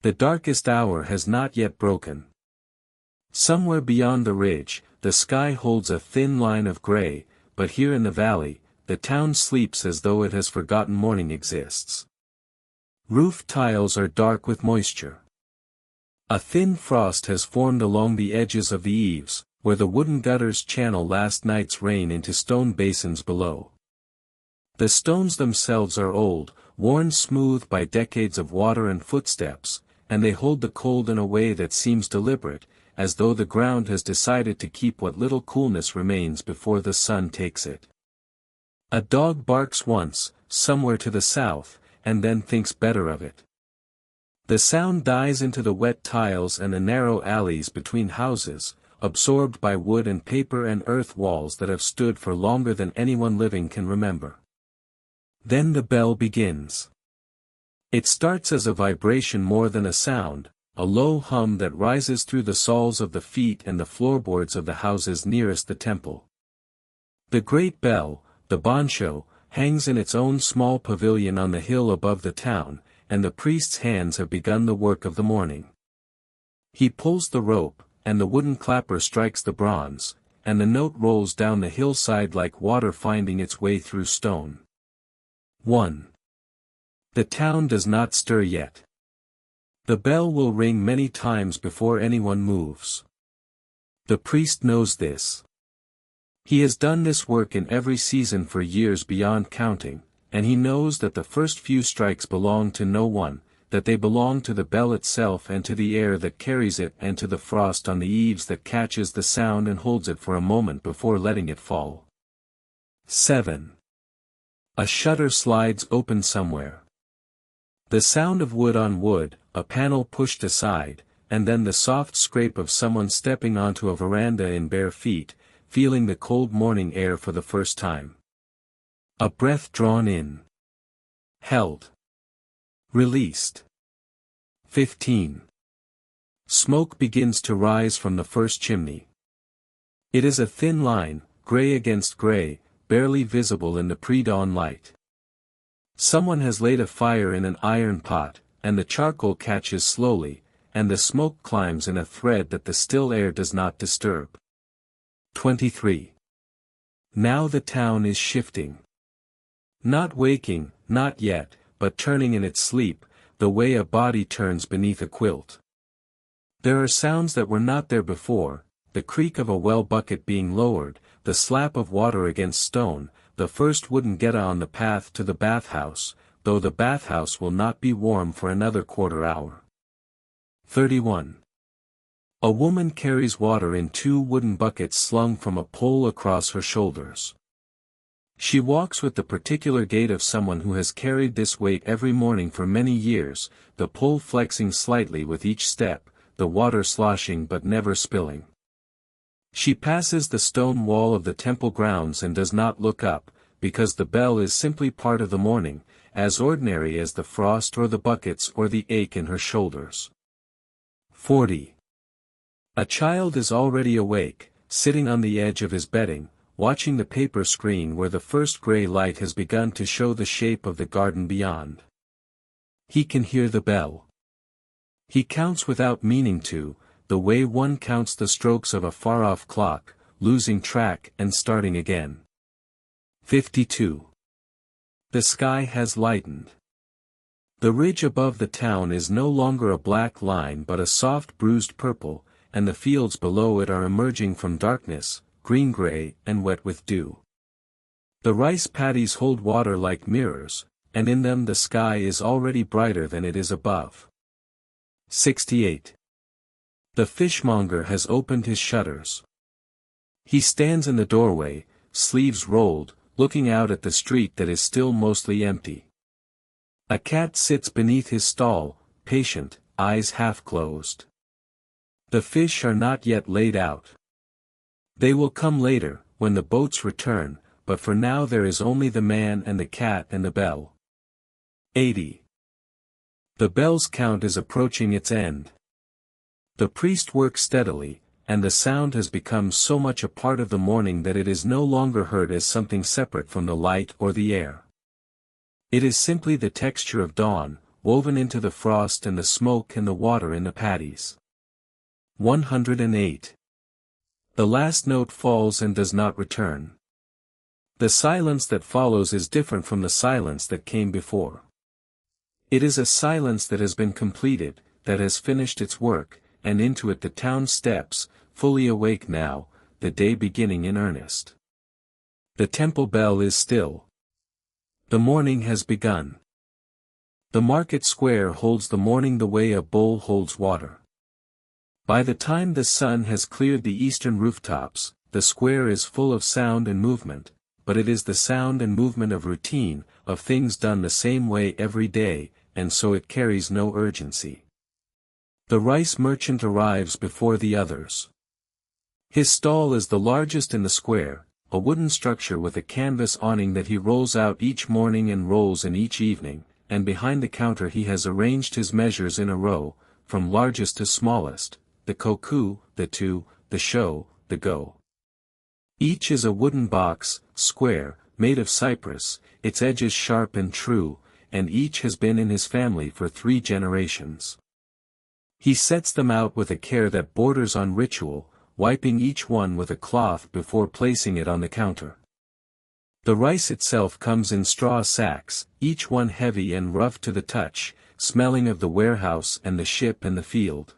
The darkest hour has not yet broken. Somewhere beyond the ridge, the sky holds a thin line of gray, but here in the valley, the town sleeps as though it has forgotten morning exists. Roof tiles are dark with moisture. A thin frost has formed along the edges of the eaves, where the wooden gutters channel last night's rain into stone basins below. The stones themselves are old, worn smooth by decades of water and footsteps, and they hold the cold in a way that seems deliberate, as though the ground has decided to keep what little coolness remains before the sun takes it. A dog barks once, somewhere to the south, and then thinks better of it. The sound dies into the wet tiles and the narrow alleys between houses, absorbed by wood and paper and earth walls that have stood for longer than anyone living can remember. Then the bell begins. It starts as a vibration more than a sound, a low hum that rises through the soles of the feet and the floorboards of the houses nearest the temple. The great bell, the bancho, hangs in its own small pavilion on the hill above the town, and the priest's hands have begun the work of the morning. He pulls the rope, and the wooden clapper strikes the bronze, and the note rolls down the hillside like water finding its way through stone. 1. The town does not stir yet. The bell will ring many times before anyone moves. The priest knows this. He has done this work in every season for years beyond counting, and he knows that the first few strikes belong to no one, that they belong to the bell itself and to the air that carries it and to the frost on the eaves that catches the sound and holds it for a moment before letting it fall. 7. A shutter slides open somewhere. The sound of wood on wood, a panel pushed aside, and then the soft scrape of someone stepping onto a veranda in bare feet, feeling the cold morning air for the first time. A breath drawn in. Held. Released. 15. Smoke begins to rise from the first chimney. It is a thin line, gray against gray, barely visible in the pre-dawn light. Someone has laid a fire in an iron pot, and the charcoal catches slowly, and the smoke climbs in a thread that the still air does not disturb. 23. Now the town is shifting. Not waking, not yet, but turning in its sleep, the way a body turns beneath a quilt. There are sounds that were not there before, the creak of a well bucket being lowered, the slap of water against stone, the first wooden geta on the path to the bathhouse, though the bathhouse will not be warm for another quarter hour. 31. A woman carries water in 2 wooden buckets slung from a pole across her shoulders. She walks with the particular gait of someone who has carried this weight every morning for many years, the pole flexing slightly with each step, the water sloshing but never spilling. She passes the stone wall of the temple grounds and does not look up, because the bell is simply part of the morning, as ordinary as the frost or the buckets or the ache in her shoulders. 40. A child is already awake, sitting on the edge of his bedding, watching the paper screen where the first gray light has begun to show the shape of the garden beyond. He can hear the bell. He counts without meaning to, the way one counts the strokes of a far-off clock, losing track and starting again. 52. The sky has lightened. The ridge above the town is no longer a black line but a soft bruised purple, and the fields below it are emerging from darkness, green-gray and wet with dew. The rice paddies hold water like mirrors, and in them the sky is already brighter than it is above. 68. The fishmonger has opened his shutters. He stands in the doorway, sleeves rolled, looking out at the street that is still mostly empty. A cat sits beneath his stall, patient, eyes half closed. The fish are not yet laid out. They will come later, when the boats return, but for now there is only the man and the cat and the bell. 80. The bell's count is approaching its end. The priest works steadily, and the sound has become so much a part of the morning that it is no longer heard as something separate from the light or the air. It is simply the texture of dawn, woven into the frost and the smoke and the water in the paddies. 108. The last note falls and does not return. The silence that follows is different from the silence that came before. It is a silence that has been completed, that has finished its work, and into it the town steps, fully awake now, the day beginning in earnest. The temple bell is still. The morning has begun. The market square holds the morning the way a bowl holds water. By the time the sun has cleared the eastern rooftops, the square is full of sound and movement, but it is the sound and movement of routine, of things done the same way every day, and so it carries no urgency. The rice merchant arrives before the others. His stall is the largest in the square, a wooden structure with a canvas awning that he rolls out each morning and rolls in each evening, and behind the counter he has arranged his measures in a row, from largest to smallest, the koku, the tu, the sho, the go. Each is a wooden box, square, made of cypress, its edges sharp and true, and each has been in his family for 3 generations. He sets them out with a care that borders on ritual, wiping each one with a cloth before placing it on the counter. The rice itself comes in straw sacks, each one heavy and rough to the touch, smelling of the warehouse and the ship and the field.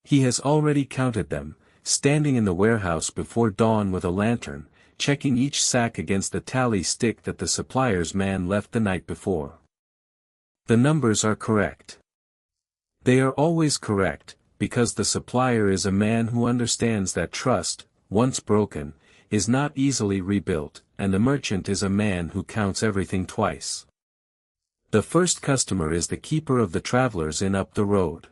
He has already counted them, standing in the warehouse before dawn with a lantern, checking each sack against the tally stick that the supplier's man left the night before. The numbers are correct. They are always correct, because the supplier is a man who understands that trust, once broken, is not easily rebuilt, and the merchant is a man who counts everything twice. The first customer is the keeper of the travelers in up the road.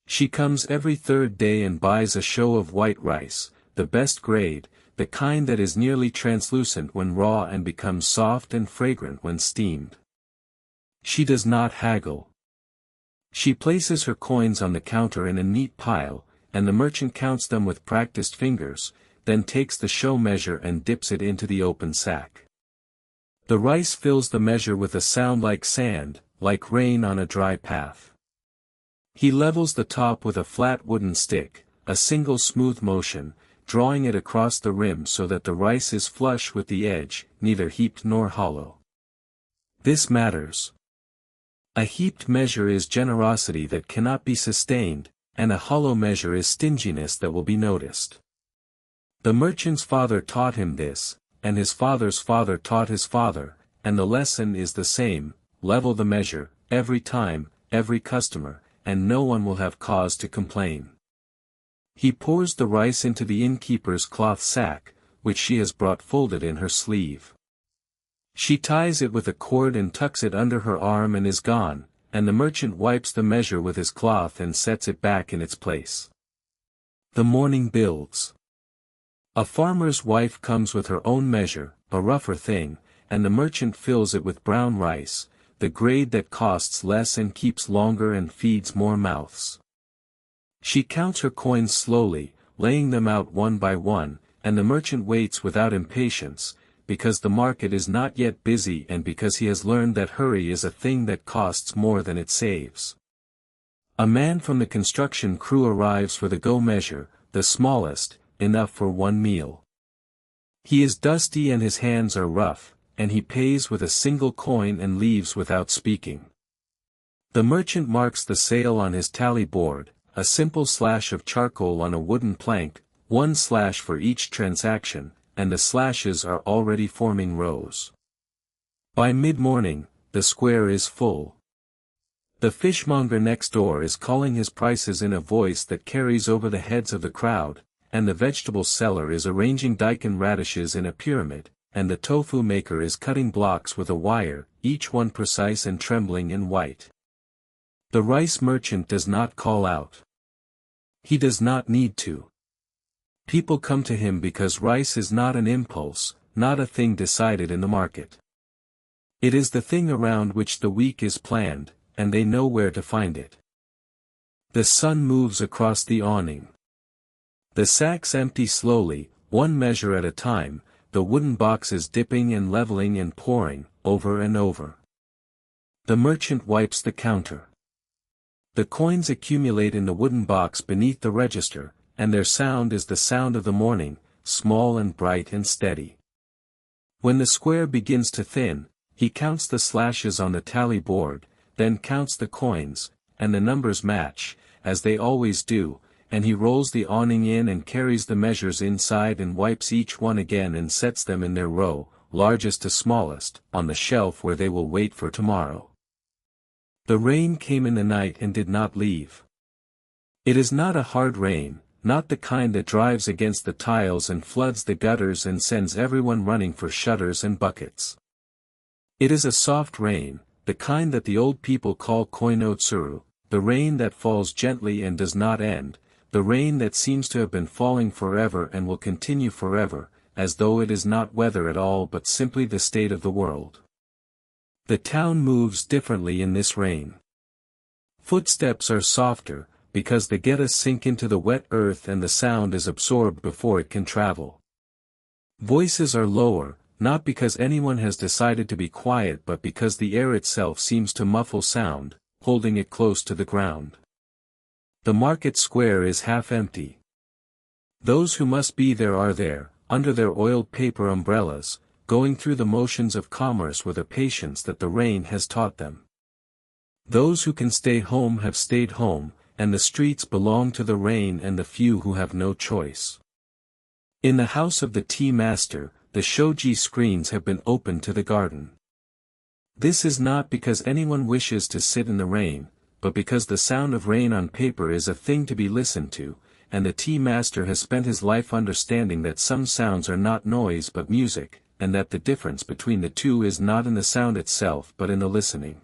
She comes every 3rd day and buys a show of white rice, the best grade, the kind that is nearly translucent when raw and becomes soft and fragrant when steamed. She does not haggle. She places her coins on the counter in a neat pile, and the merchant counts them with practiced fingers, then takes the show measure and dips it into the open sack. The rice fills the measure with a sound like sand, like rain on a dry path. He levels the top with a flat wooden stick, a single smooth motion, drawing it across the rim so that the rice is flush with the edge, neither heaped nor hollow. This matters. A heaped measure is generosity that cannot be sustained, and a hollow measure is stinginess that will be noticed. The merchant's father taught him this, and his father's father taught his father, and the lesson is the same: level the measure, every time, every customer, and no one will have cause to complain. He pours the rice into the innkeeper's cloth sack, which she has brought folded in her sleeve. She ties it with a cord and tucks it under her arm and is gone, and the merchant wipes the measure with his cloth and sets it back in its place. The morning builds. A farmer's wife comes with her own measure, a rougher thing, and the merchant fills it with brown rice, the grade that costs less and keeps longer and feeds more mouths. She counts her coins slowly, laying them out one by one, and the merchant waits without impatience, because the market is not yet busy and because he has learned that hurry is a thing that costs more than it saves. A man from the construction crew arrives for the go measure, the smallest, enough for 1 meal. He is dusty and his hands are rough, and he pays with a single coin and leaves without speaking. The merchant marks the sale on his tally board, a simple slash of charcoal on a wooden plank, 1 slash for each transaction, and the slashes are already forming rows. By mid-morning, the square is full. The fishmonger next door is calling his prices in a voice that carries over the heads of the crowd, and the vegetable seller is arranging daikon radishes in a pyramid, and the tofu maker is cutting blocks with a wire, each one precise and trembling in white. The rice merchant does not call out. He does not need to. People come to him because rice is not an impulse, not a thing decided in the market. It is the thing around which the week is planned, and they know where to find it. The sun moves across the awning. The sacks empty slowly, 1 measure at a time, the wooden boxes dipping and leveling and pouring, over and over. The merchant wipes the counter. The coins accumulate in the wooden box beneath the register, and their sound is the sound of the morning, small and bright and steady. When the square begins to thin, he counts the slashes on the tally board, then counts the coins, and the numbers match, as they always do, and he rolls the awning in and carries the measures inside and wipes each one again and sets them in their row, largest to smallest, on the shelf where they will wait for tomorrow. The rain came in the night and did not leave. It is not a hard rain, not the kind that drives against the tiles and floods the gutters and sends everyone running for shutters and buckets. It is a soft rain, the kind that the old people call koinotsuru, the rain that falls gently and does not end, the rain that seems to have been falling forever and will continue forever, as though it is not weather at all but simply the state of the world. The town moves differently in this rain. Footsteps are softer, because the getas sink into the wet earth and the sound is absorbed before it can travel. Voices are lower, not because anyone has decided to be quiet but because the air itself seems to muffle sound, holding it close to the ground. The market square is half empty. Those who must be there are there, under their oiled paper umbrellas, going through the motions of commerce with a patience that the rain has taught them. Those who can stay home have stayed home, and the streets belong to the rain and the few who have no choice. In the house of the tea master, the shoji screens have been opened to the garden. This is not because anyone wishes to sit in the rain, but because the sound of rain on paper is a thing to be listened to, and the tea master has spent his life understanding that some sounds are not noise but music, and that the difference between the two is not in the sound itself but in the listening.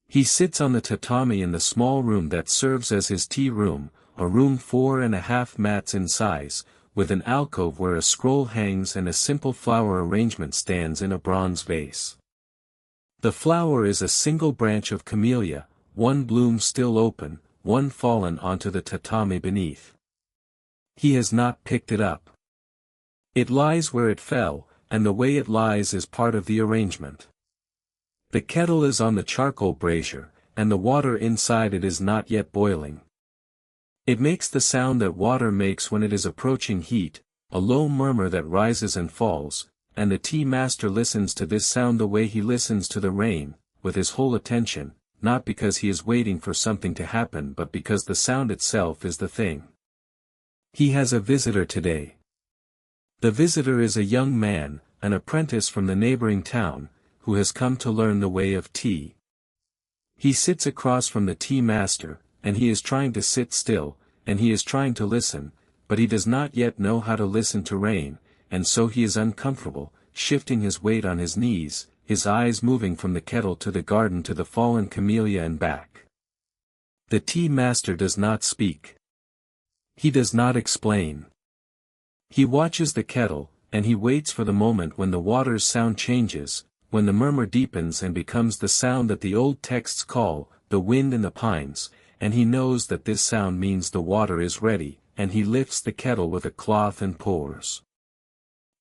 He sits on the tatami in the small room that serves as his tea room, a room 4.5 mats in size, with an alcove where a scroll hangs and a simple flower arrangement stands in a bronze vase. The flower is a single branch of camellia, one bloom still open, one fallen onto the tatami beneath. He has not picked it up. It lies where it fell, and the way it lies is part of the arrangement. The kettle is on the charcoal brazier, and the water inside it is not yet boiling. It makes the sound that water makes when it is approaching heat, a low murmur that rises and falls, and the tea master listens to this sound the way he listens to the rain, with his whole attention, not because he is waiting for something to happen but because the sound itself is the thing. He has a visitor today. The visitor is a young man, an apprentice from the neighboring town, who has come to learn the way of tea. He sits across from the tea master, and he is trying to sit still, and he is trying to listen, but he does not yet know how to listen to rain, and so he is uncomfortable, shifting his weight on his knees, his eyes moving from the kettle to the garden to the fallen camellia and back. The tea master does not speak. He does not explain. He watches the kettle, and he waits for the moment when the water's sound changes, when the murmur deepens and becomes the sound that the old texts call, the wind in the pines, and he knows that this sound means the water is ready, and he lifts the kettle with a cloth and pours.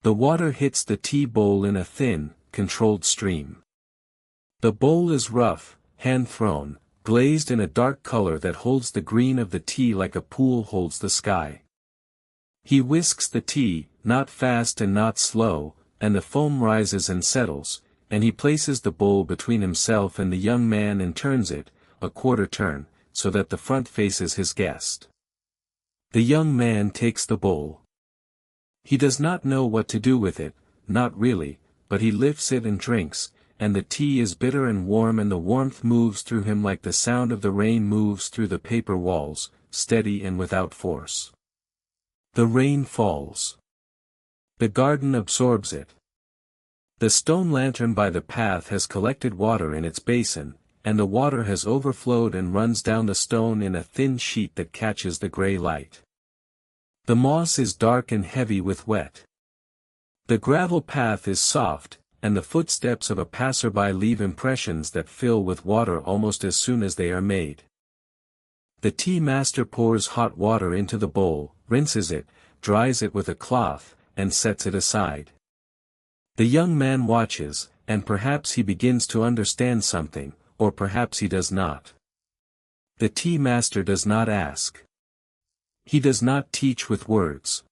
The water hits the tea bowl in a thin, controlled stream. The bowl is rough, hand-thrown, glazed in a dark color that holds the green of the tea like a pool holds the sky. He whisks the tea, not fast and not slow, and the foam rises and settles, and he places the bowl between himself and the young man and turns it, a quarter turn, so that the front faces his guest. The young man takes the bowl. He does not know what to do with it, not really, but he lifts it and drinks, and the tea is bitter and warm and the warmth moves through him like the sound of the rain moves through the paper walls, steady and without force. The rain falls. The garden absorbs it. The stone lantern by the path has collected water in its basin, and the water has overflowed and runs down the stone in a thin sheet that catches the gray light. The moss is dark and heavy with wet. The gravel path is soft, and the footsteps of a passerby leave impressions that fill with water almost as soon as they are made. The tea master pours hot water into the bowl, rinses it, dries it with a cloth, and sets it aside. The young man watches, and perhaps he begins to understand something, or perhaps he does not. The tea master does not ask. He does not teach with words.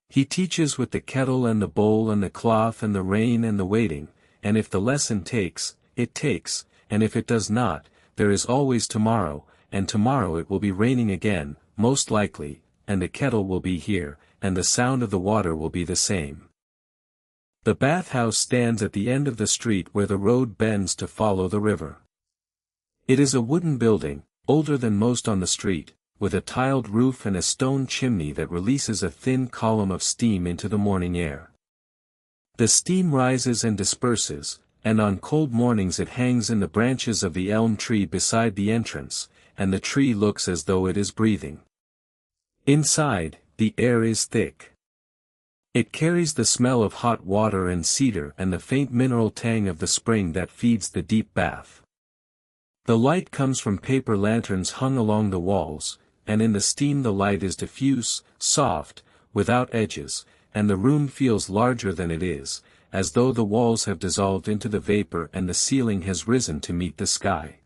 He teaches with the kettle and the bowl and the cloth and the rain and the waiting, and if the lesson takes, it takes, and if it does not, there is always tomorrow, and tomorrow it will be raining again, most likely, and the kettle will be here, and the sound of the water will be the same. The bathhouse stands at the end of the street where the road bends to follow the river. It is a wooden building, older than most on the street, with a tiled roof and a stone chimney that releases a thin column of steam into the morning air. The steam rises and disperses, and on cold mornings it hangs in the branches of the elm tree beside the entrance, and the tree looks as though it is breathing. Inside, the air is thick. It carries the smell of hot water and cedar and the faint mineral tang of the spring that feeds the deep bath. The light comes from paper lanterns hung along the walls, and in the steam the light is diffuse, soft, without edges, and the room feels larger than it is, as though the walls have dissolved into the vapor and the ceiling has risen to meet the sky.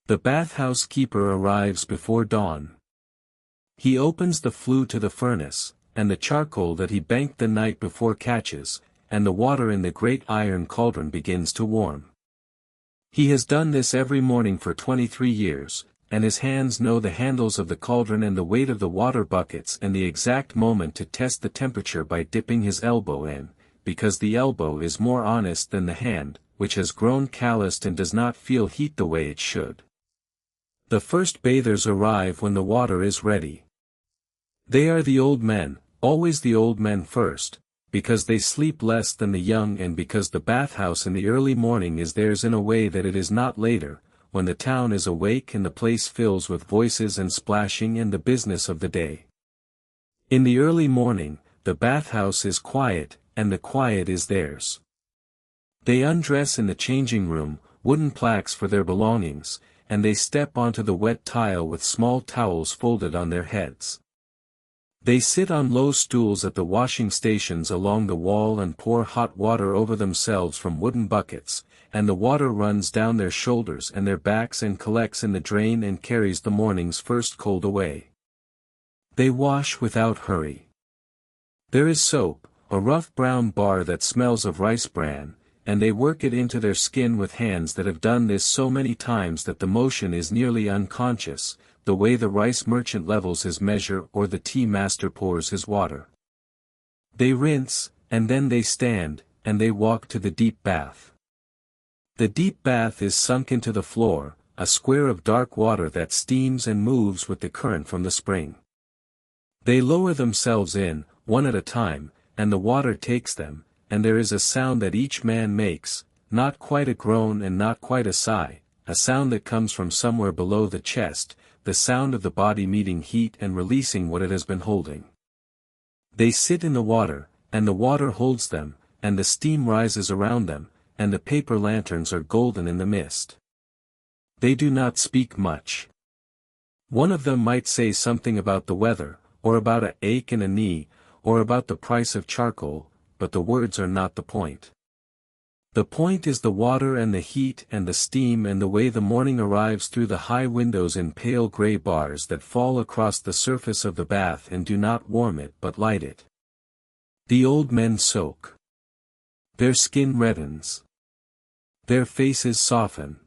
The bathhouse keeper arrives before dawn. He opens the flue to the furnace, and the charcoal that he banked the night before catches, and the water in the great iron cauldron begins to warm. He has done this every morning for 23 years, and his hands know the handles of the cauldron and the weight of the water buckets and the exact moment to test the temperature by dipping his elbow in, because the elbow is more honest than the hand, which has grown calloused and does not feel heat the way it should. The first bathers arrive when the water is ready. They are the old men, always the old men first, because they sleep less than the young and because the bathhouse in the early morning is theirs in a way that it is not later, when the town is awake and the place fills with voices and splashing and the business of the day. In the early morning, the bathhouse is quiet, and the quiet is theirs. They undress in the changing room, wooden plaques for their belongings, and they step onto the wet tile with small towels folded on their heads. They sit on low stools at the washing stations along the wall and pour hot water over themselves from wooden buckets, and the water runs down their shoulders and their backs and collects in the drain and carries the morning's first cold away. They wash without hurry. There is soap, a rough brown bar that smells of rice bran, and they work it into their skin with hands that have done this so many times that the motion is nearly unconscious, the way the rice merchant levels his measure or the tea master pours his water. They rinse, and then they stand, and they walk to the deep bath. The deep bath is sunk into the floor, a square of dark water that steams and moves with the current from the spring. They lower themselves in, one at a time, and the water takes them, and there is a sound that each man makes, not quite a groan and not quite a sigh, a sound that comes from somewhere below the chest, the sound of the body meeting heat and releasing what it has been holding. They sit in the water, and the water holds them, and the steam rises around them, and the paper lanterns are golden in the mist. They do not speak much. One of them might say something about the weather, or about a ache in a knee, or about the price of charcoal, but the words are not the point. The point is the water and the heat and the steam and the way the morning arrives through the high windows in pale gray bars that fall across the surface of the bath and do not warm it but light it. The old men soak. Their skin reddens. Their faces soften.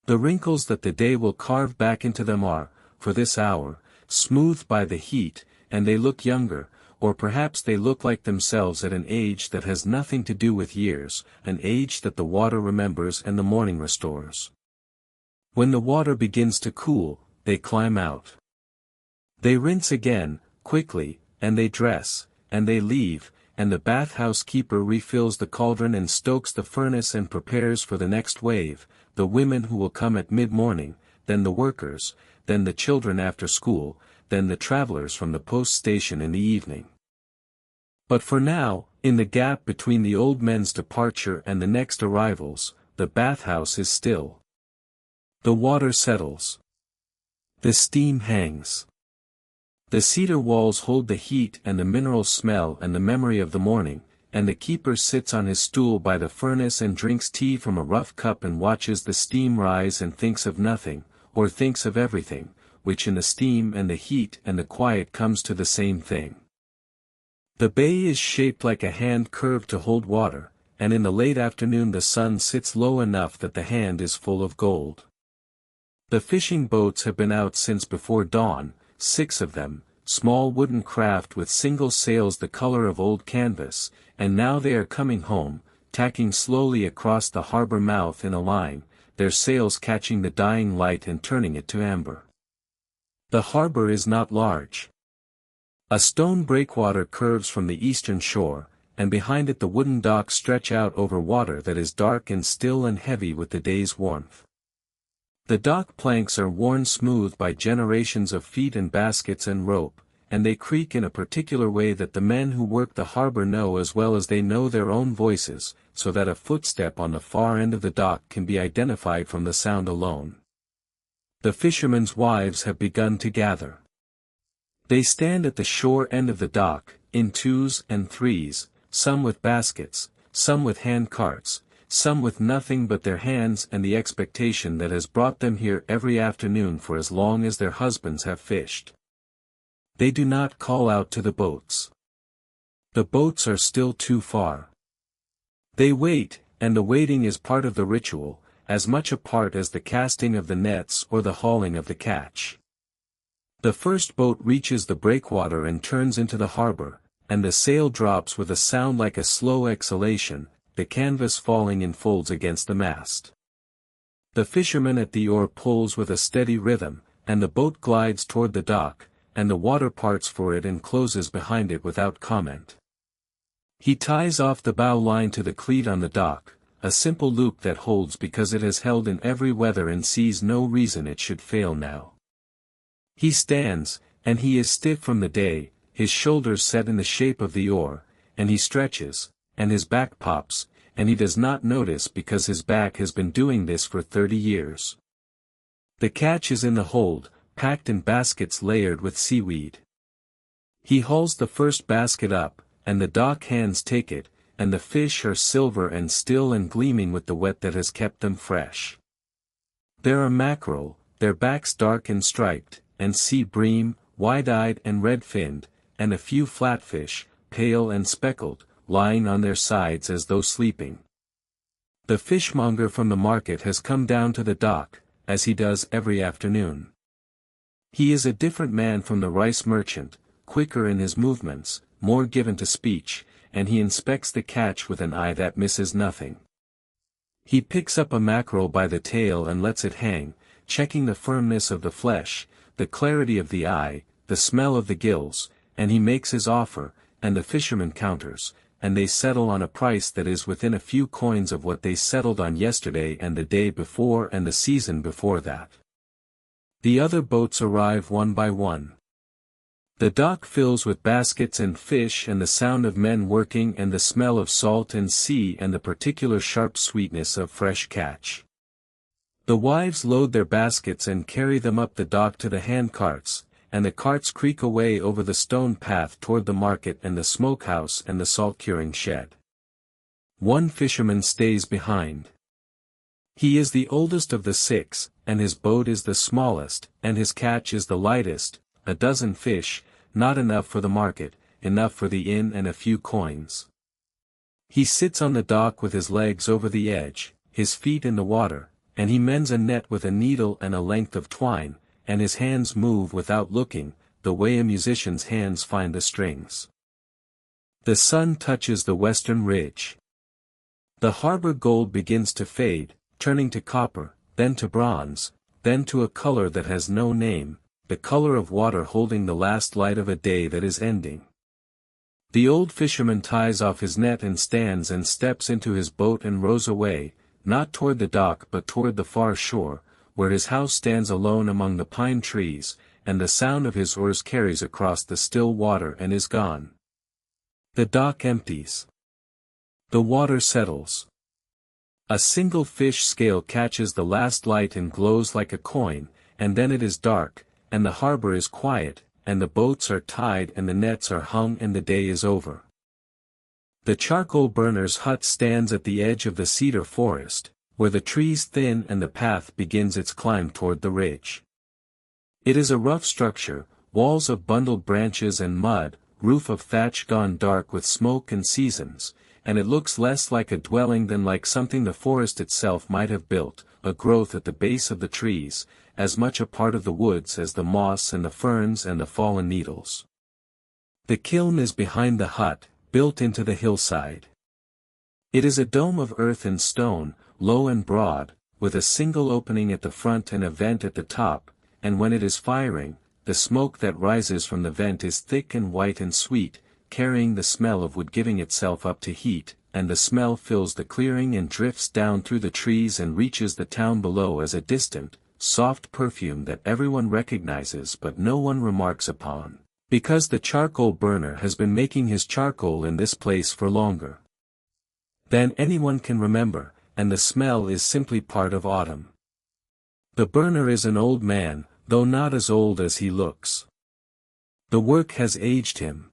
The wrinkles that the day will carve back into them are, for this hour, smoothed by the heat, and they look younger, or perhaps they look like themselves at an age that has nothing to do with years, an age that the water remembers and the morning restores. When the water begins to cool, they climb out. They rinse again, quickly, and they dress, and they leave, and the bathhouse keeper refills the cauldron and stokes the furnace and prepares for the next wave, the women who will come at mid-morning, then the workers, then the children after school, then the travelers from the post station in the evening. But for now, in the gap between the old men's departure and the next arrivals, the bathhouse is still. The water settles. The steam hangs. The cedar walls hold the heat and the mineral smell and the memory of the morning, and the keeper sits on his stool by the furnace and drinks tea from a rough cup and watches the steam rise and thinks of nothing, or thinks of everything, which in the steam and the heat and the quiet comes to the same thing. The bay is shaped like a hand curved to hold water, and in the late afternoon the sun sits low enough that the hand is full of gold. The fishing boats have been out since before dawn, 6 of them, small wooden craft with single sails the color of old canvas, and now they are coming home, tacking slowly across the harbor mouth in a line, their sails catching the dying light and turning it to amber. The harbor is not large. A stone breakwater curves from the eastern shore, and behind it the wooden docks stretch out over water that is dark and still and heavy with the day's warmth. The dock planks are worn smooth by generations of feet and baskets and rope, and they creak in a particular way that the men who work the harbor know as well as they know their own voices, so that a footstep on the far end of the dock can be identified from the sound alone. The fishermen's wives have begun to gather. They stand at the shore end of the dock, in 2s and 3s, some with baskets, some with hand carts, some with nothing but their hands and the expectation that has brought them here every afternoon for as long as their husbands have fished. They do not call out to the boats. The boats are still too far. They wait, and the waiting is part of the ritual, as much a part as the casting of the nets or the hauling of the catch. The first boat reaches the breakwater and turns into the harbor, and the sail drops with a sound like a slow exhalation, the canvas falling in folds against the mast. The fisherman at the oar pulls with a steady rhythm, and the boat glides toward the dock, and the water parts for it and closes behind it without comment. He ties off the bow line to the cleat on the dock, a simple loop that holds because it has held in every weather and sees no reason it should fail now. He stands, and he is stiff from the day, his shoulders set in the shape of the oar, and he stretches, and his back pops, and he does not notice because his back has been doing this for 30 years. The catch is in the hold, packed in baskets layered with seaweed. He hauls the first basket up, and the dock hands take it, and the fish are silver and still and gleaming with the wet that has kept them fresh. There are mackerel, their backs dark and striped, and sea bream, wide-eyed and red-finned, and a few flatfish, pale and speckled, lying on their sides as though sleeping. The fishmonger from the market has come down to the dock, as he does every afternoon. He is a different man from the rice merchant, quicker in his movements, more given to speech, and he inspects the catch with an eye that misses nothing. He picks up a mackerel by the tail and lets it hang, checking the firmness of the flesh, the clarity of the eye, the smell of the gills, and he makes his offer, and the fisherman counters, and they settle on a price that is within a few coins of what they settled on yesterday and the day before and the season before that. The other boats arrive one by one. The dock fills with baskets and fish and the sound of men working and the smell of salt and sea and the particular sharp sweetness of fresh catch. The wives load their baskets and carry them up the dock to the hand carts, and the carts creak away over the stone path toward the market and the smokehouse and the salt-curing shed. One fisherman stays behind. He is the oldest of the 6, and his boat is the smallest, and his catch is the lightest, a dozen fish, not enough for the market, enough for the inn and a few coins. He sits on the dock with his legs over the edge, his feet in the water, and he mends a net with a needle and a length of twine, and his hands move without looking, the way a musician's hands find the strings. The sun touches the western ridge. The harbor gold begins to fade, turning to copper, then to bronze, then to a color that has no name, the color of water holding the last light of a day that is ending. The old fisherman ties off his net and stands and steps into his boat and rows away, not toward the dock but toward the far shore, where his house stands alone among the pine trees, and the sound of his oars carries across the still water and is gone. The dock empties. The water settles. A single fish scale catches the last light and glows like a coin, and then it is dark, and the harbor is quiet, and the boats are tied and the nets are hung and the day is over. The charcoal burner's hut stands at the edge of the cedar forest, where the trees thin and the path begins its climb toward the ridge. It is a rough structure, walls of bundled branches and mud, roof of thatch gone dark with smoke and seasons, and it looks less like a dwelling than like something the forest itself might have built, a growth at the base of the trees, as much a part of the woods as the moss and the ferns and the fallen needles. The kiln is behind the hut, built into the hillside. It is a dome of earth and stone, low and broad, with a single opening at the front and a vent at the top, and when it is firing, the smoke that rises from the vent is thick and white and sweet, carrying the smell of wood giving itself up to heat, and the smell fills the clearing and drifts down through the trees and reaches the town below as a distant, soft perfume that everyone recognizes but no one remarks upon, because the charcoal burner has been making his charcoal in this place for longer than anyone can remember, and the smell is simply part of autumn. The burner is an old man, though not as old as he looks. The work has aged him.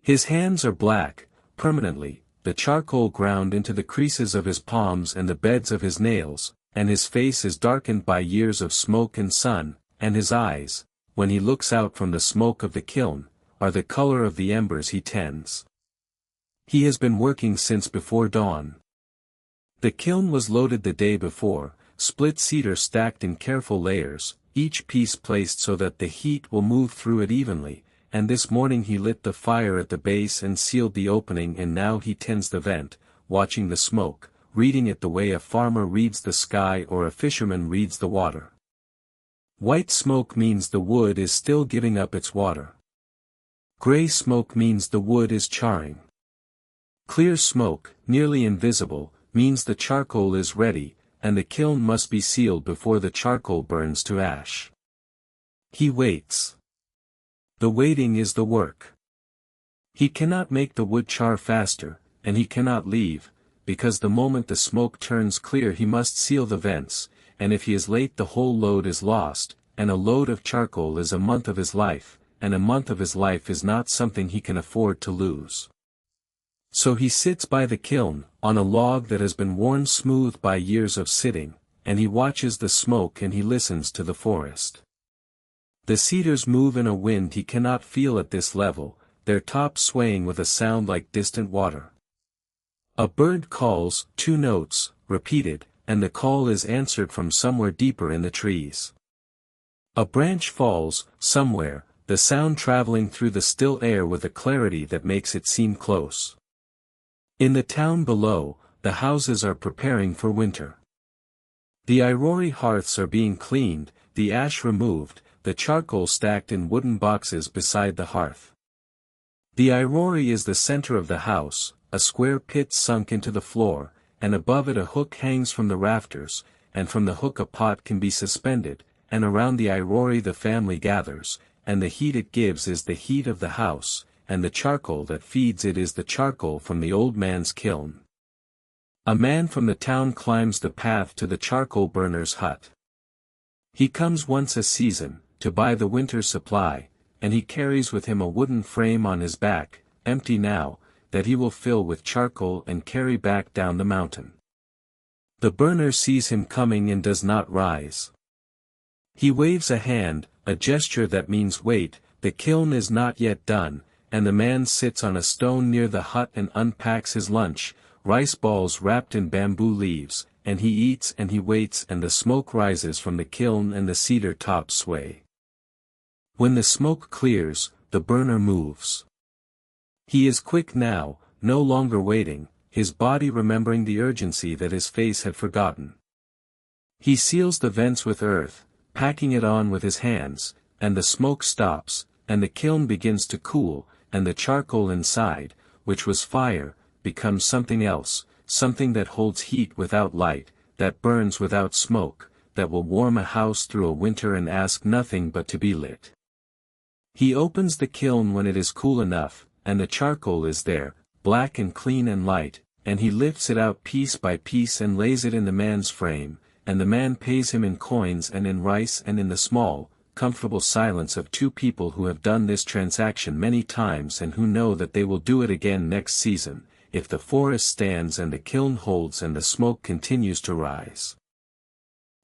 His hands are black, permanently, the charcoal ground into the creases of his palms and the beds of his nails, and his face is darkened by years of smoke and sun, and his eyes, when he looks out from the smoke of the kiln, are the color of the embers he tends. He has been working since before dawn. The kiln was loaded the day before, split cedar stacked in careful layers, each piece placed so that the heat will move through it evenly, and this morning he lit the fire at the base and sealed the opening, and now he tends the vent, watching the smoke, reading it the way a farmer reads the sky or a fisherman reads the water. White smoke means the wood is still giving up its water. Gray smoke means the wood is charring. Clear smoke, nearly invisible, means the charcoal is ready, and the kiln must be sealed before the charcoal burns to ash. He waits. The waiting is the work. He cannot make the wood char faster, and he cannot leave, because the moment the smoke turns clear he must seal the vents, and if he is late the whole load is lost, and a load of charcoal is a month of his life, and a month of his life is not something he can afford to lose. So he sits by the kiln, on a log that has been worn smooth by years of sitting, and he watches the smoke and he listens to the forest. The cedars move in a wind he cannot feel at this level, their tops swaying with a sound like distant water. A bird calls, 2 notes, repeated, and the call is answered from somewhere deeper in the trees. A branch falls, somewhere, the sound traveling through the still air with a clarity that makes it seem close. In the town below, the houses are preparing for winter. The ivory hearths are being cleaned, the ash removed, the charcoal stacked in wooden boxes beside the hearth. The ivory is the center of the house, a square pit sunk into the floor, and above it a hook hangs from the rafters, and from the hook a pot can be suspended, and around the ivory the family gathers, and the heat it gives is the heat of the house, and the charcoal that feeds it is the charcoal from the old man's kiln. A man from the town climbs the path to the charcoal burner's hut. He comes once a season, to buy the winter supply, and he carries with him a wooden frame on his back, empty now, that he will fill with charcoal and carry back down the mountain. The burner sees him coming and does not rise. He waves a hand, a gesture that means wait, the kiln is not yet done, and the man sits on a stone near the hut and unpacks his lunch, rice balls wrapped in bamboo leaves, and he eats and he waits and the smoke rises from the kiln and the cedar tops sway. When the smoke clears, the burner moves. He is quick now, no longer waiting, his body remembering the urgency that his face had forgotten. He seals the vents with earth, packing it on with his hands, and the smoke stops, and the kiln begins to cool, and the charcoal inside, which was fire, becomes something else, something that holds heat without light, that burns without smoke, that will warm a house through a winter and ask nothing but to be lit. He opens the kiln when it is cool enough, and the charcoal is there, black and clean and light, and he lifts it out piece by piece and lays it in the man's frame, and the man pays him in coins and in rice and in the small, comfortable silence of 2 people who have done this transaction many times and who know that they will do it again next season, if the forest stands and the kiln holds and the smoke continues to rise.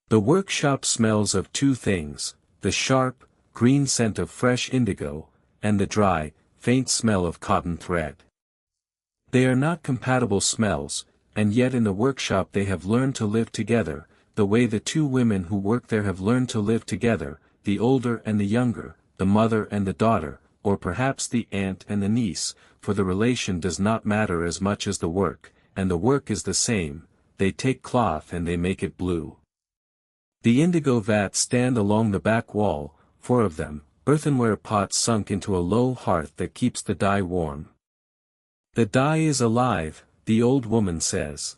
The workshop smells of two things, the sharp, green scent of fresh indigo, and the dry, faint smell of cotton thread. They are not compatible smells, and yet in the workshop they have learned to live together, the way the two women who work there have learned to live together, the older and the younger, the mother and the daughter, or perhaps the aunt and the niece, for the relation does not matter as much as the work, and the work is the same. They take cloth and they make it blue. The indigo vats stand along the back wall, 4 of them, earthenware pots sunk into a low hearth that keeps the dye warm. The dye is alive, the old woman says.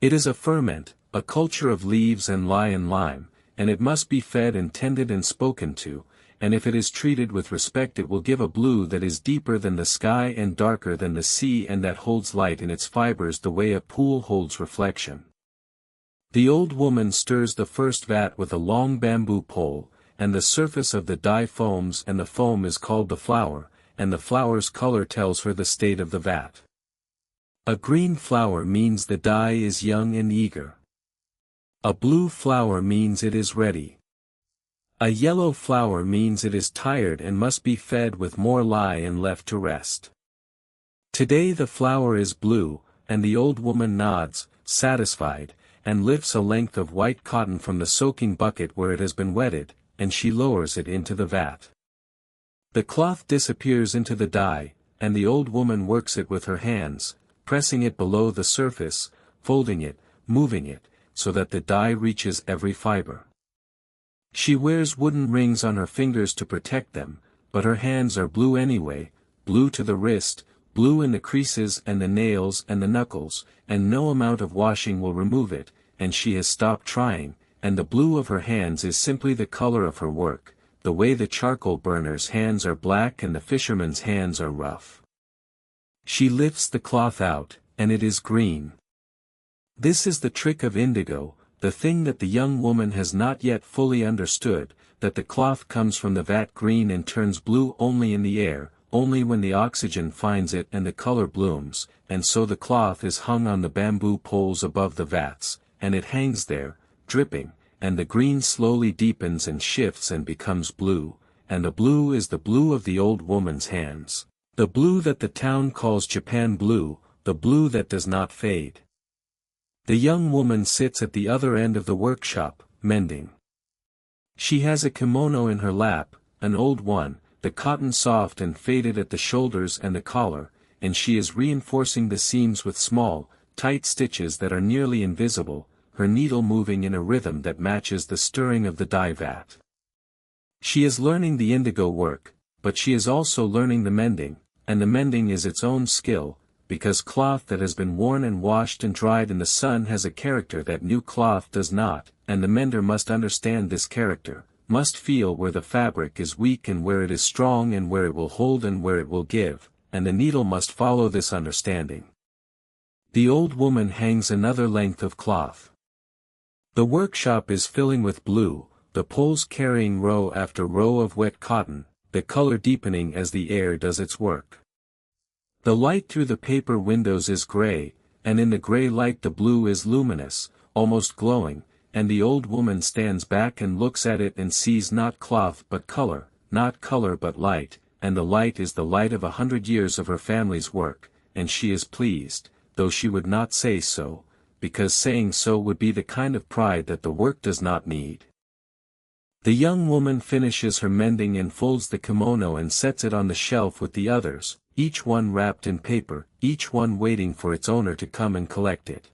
It is a ferment, a culture of leaves and lye and lime, and it must be fed and tended and spoken to, and if it is treated with respect it will give a blue that is deeper than the sky and darker than the sea and that holds light in its fibers the way a pool holds reflection. The old woman stirs the first vat with a long bamboo pole, and the surface of the dye foams and the foam is called the flower, and the flower's color tells her the state of the vat. A green flower means the dye is young and eager. A blue flower means it is ready. A yellow flower means it is tired and must be fed with more lye and left to rest. Today the flower is blue, and the old woman nods, satisfied, and lifts a length of white cotton from the soaking bucket where it has been wetted, and she lowers it into the vat. The cloth disappears into the dye, and the old woman works it with her hands, pressing it below the surface, folding it, moving it, so that the dye reaches every fiber. She wears wooden rings on her fingers to protect them, but her hands are blue anyway, blue to the wrist, blue in the creases and the nails and the knuckles, and no amount of washing will remove it, and she has stopped trying, and the blue of her hands is simply the color of her work, the way the charcoal burner's hands are black and the fisherman's hands are rough. She lifts the cloth out, and it is green. This is the trick of indigo, the thing that the young woman has not yet fully understood, that the cloth comes from the vat green and turns blue only in the air, only when the oxygen finds it and the color blooms, and so the cloth is hung on the bamboo poles above the vats, and it hangs there, dripping, and the green slowly deepens and shifts and becomes blue, and the blue is the blue of the old woman's hands, the blue that the town calls Japan blue, the blue that does not fade. The young woman sits at the other end of the workshop, mending. She has a kimono in her lap, an old one, the cotton soft and faded at the shoulders and the collar, and she is reinforcing the seams with small, tight stitches that are nearly invisible, her needle moving in a rhythm that matches the stirring of the dye vat. She is learning the indigo work, but she is also learning the mending, and the mending is its own skill, because cloth that has been worn and washed and dried in the sun has a character that new cloth does not, and the mender must understand this character, must feel where the fabric is weak and where it is strong and where it will hold and where it will give, and the needle must follow this understanding. The old woman hangs another length of cloth. The workshop is filling with blue, the poles carrying row after row of wet cotton, the color deepening as the air does its work. The light through the paper windows is gray, and in the gray light the blue is luminous, almost glowing, and the old woman stands back and looks at it and sees not cloth but color, not color but light, and the light is the light of 100 years of her family's work, and she is pleased, though she would not say so, because saying so would be the kind of pride that the work does not need. The young woman finishes her mending and folds the kimono and sets it on the shelf with the others, each one wrapped in paper, each one waiting for its owner to come and collect it.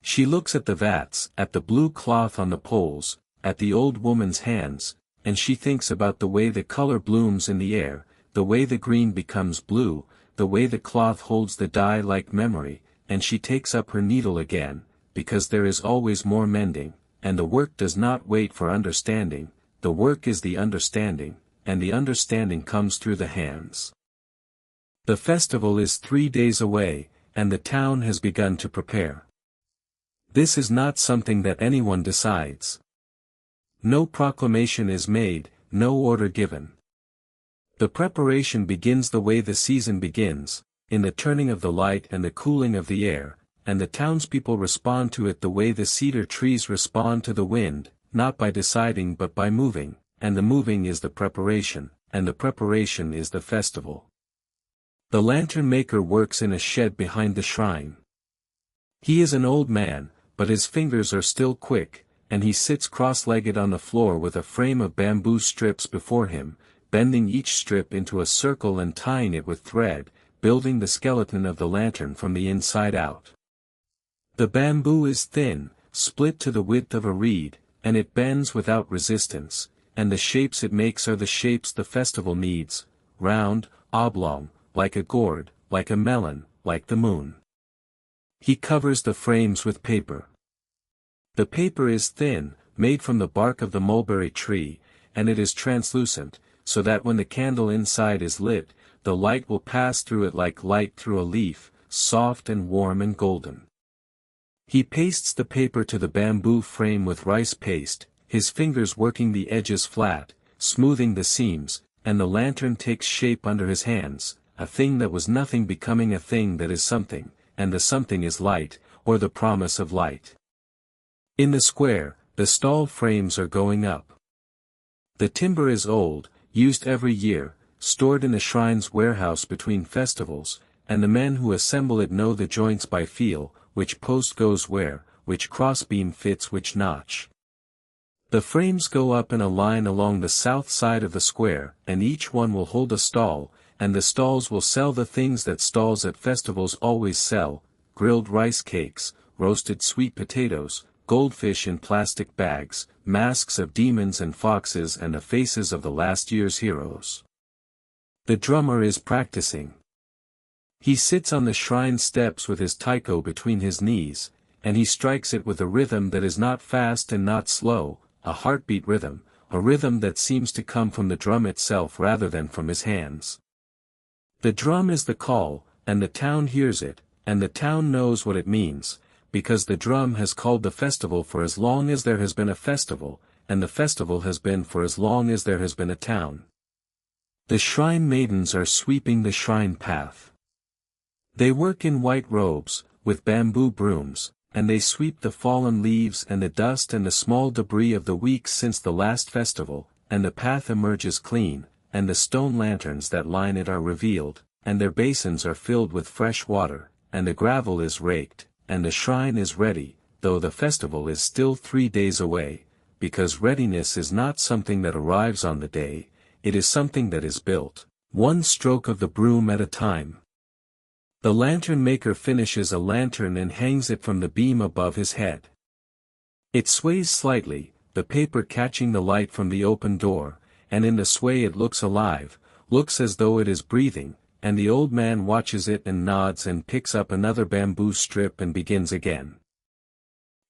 She looks at the vats, at the blue cloth on the poles, at the old woman's hands, and she thinks about the way the color blooms in the air, the way the green becomes blue, the way the cloth holds the dye like memory, and she takes up her needle again, because there is always more mending, and the work does not wait for understanding, the work is the understanding, and the understanding comes through the hands. The festival is 3 days away, and the town has begun to prepare. This is not something that anyone decides. No proclamation is made, no order given. The preparation begins the way the season begins, in the turning of the light and the cooling of the air, and the townspeople respond to it the way the cedar trees respond to the wind, not by deciding but by moving, and the moving is the preparation, and the preparation is the festival. The lantern maker works in a shed behind the shrine. He is an old man, but his fingers are still quick, and he sits cross-legged on the floor with a frame of bamboo strips before him, bending each strip into a circle and tying it with thread, building the skeleton of the lantern from the inside out. The bamboo is thin, split to the width of a reed, and it bends without resistance, and the shapes it makes are the shapes the festival needs, round, oblong, like a gourd, like a melon, like the moon. He covers the frames with paper. The paper is thin, made from the bark of the mulberry tree, and it is translucent, so that when the candle inside is lit, the light will pass through it like light through a leaf, soft and warm and golden. He pastes the paper to the bamboo frame with rice paste, his fingers working the edges flat, smoothing the seams, and the lantern takes shape under his hands, a thing that was nothing becoming a thing that is something, and the something is light, or the promise of light. In the square, the stall frames are going up. The timber is old, used every year, stored in the shrine's warehouse between festivals, and the men who assemble it know the joints by feel, which post goes where, which crossbeam fits which notch. The frames go up in a line along the south side of the square, and each one will hold a stall, and the stalls will sell the things that stalls at festivals always sell: grilled rice cakes, roasted sweet potatoes, goldfish in plastic bags, masks of demons and foxes, and the faces of the last year's heroes. The drummer is practicing. He sits on the shrine steps with his taiko between his knees, and he strikes it with a rhythm that is not fast and not slow, a heartbeat rhythm, a rhythm that seems to come from the drum itself rather than from his hands. The drum is the call, and the town hears it, and the town knows what it means, because the drum has called the festival for as long as there has been a festival, and the festival has been for as long as there has been a town. The shrine maidens are sweeping the shrine path. They work in white robes, with bamboo brooms, and they sweep the fallen leaves and the dust and the small debris of the weeks since the last festival, and the path emerges clean, and the stone lanterns that line it are revealed, and their basins are filled with fresh water, and the gravel is raked, and the shrine is ready, though the festival is still 3 days away, because readiness is not something that arrives on the day, it is something that is built, one stroke of the broom at a time. The lantern maker finishes a lantern and hangs it from the beam above his head. It sways slightly, the paper catching the light from the open door, and in the sway it looks alive, looks as though it is breathing, and the old man watches it and nods and picks up another bamboo strip and begins again.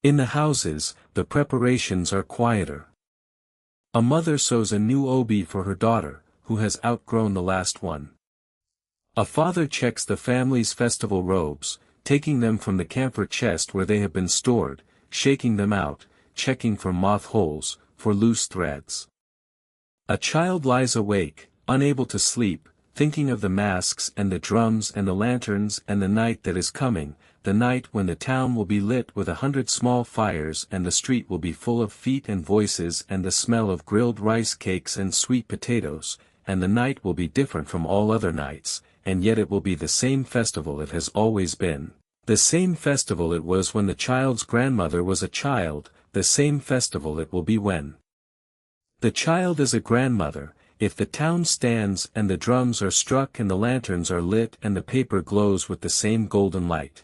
In the houses, the preparations are quieter. A mother sews a new obi for her daughter, who has outgrown the last one. A father checks the family's festival robes, taking them from the camphor chest where they have been stored, shaking them out, checking for moth holes, for loose threads. A child lies awake, unable to sleep, thinking of the masks and the drums and the lanterns and the night that is coming, the night when the town will be lit with 100 small fires and the street will be full of feet and voices and the smell of grilled rice cakes and sweet potatoes, and the night will be different from all other nights, and yet it will be the same festival it has always been. The same festival it was when the child's grandmother was a child, the same festival it will be when the child is a grandmother, if the town stands and the drums are struck and the lanterns are lit and the paper glows with the same golden light.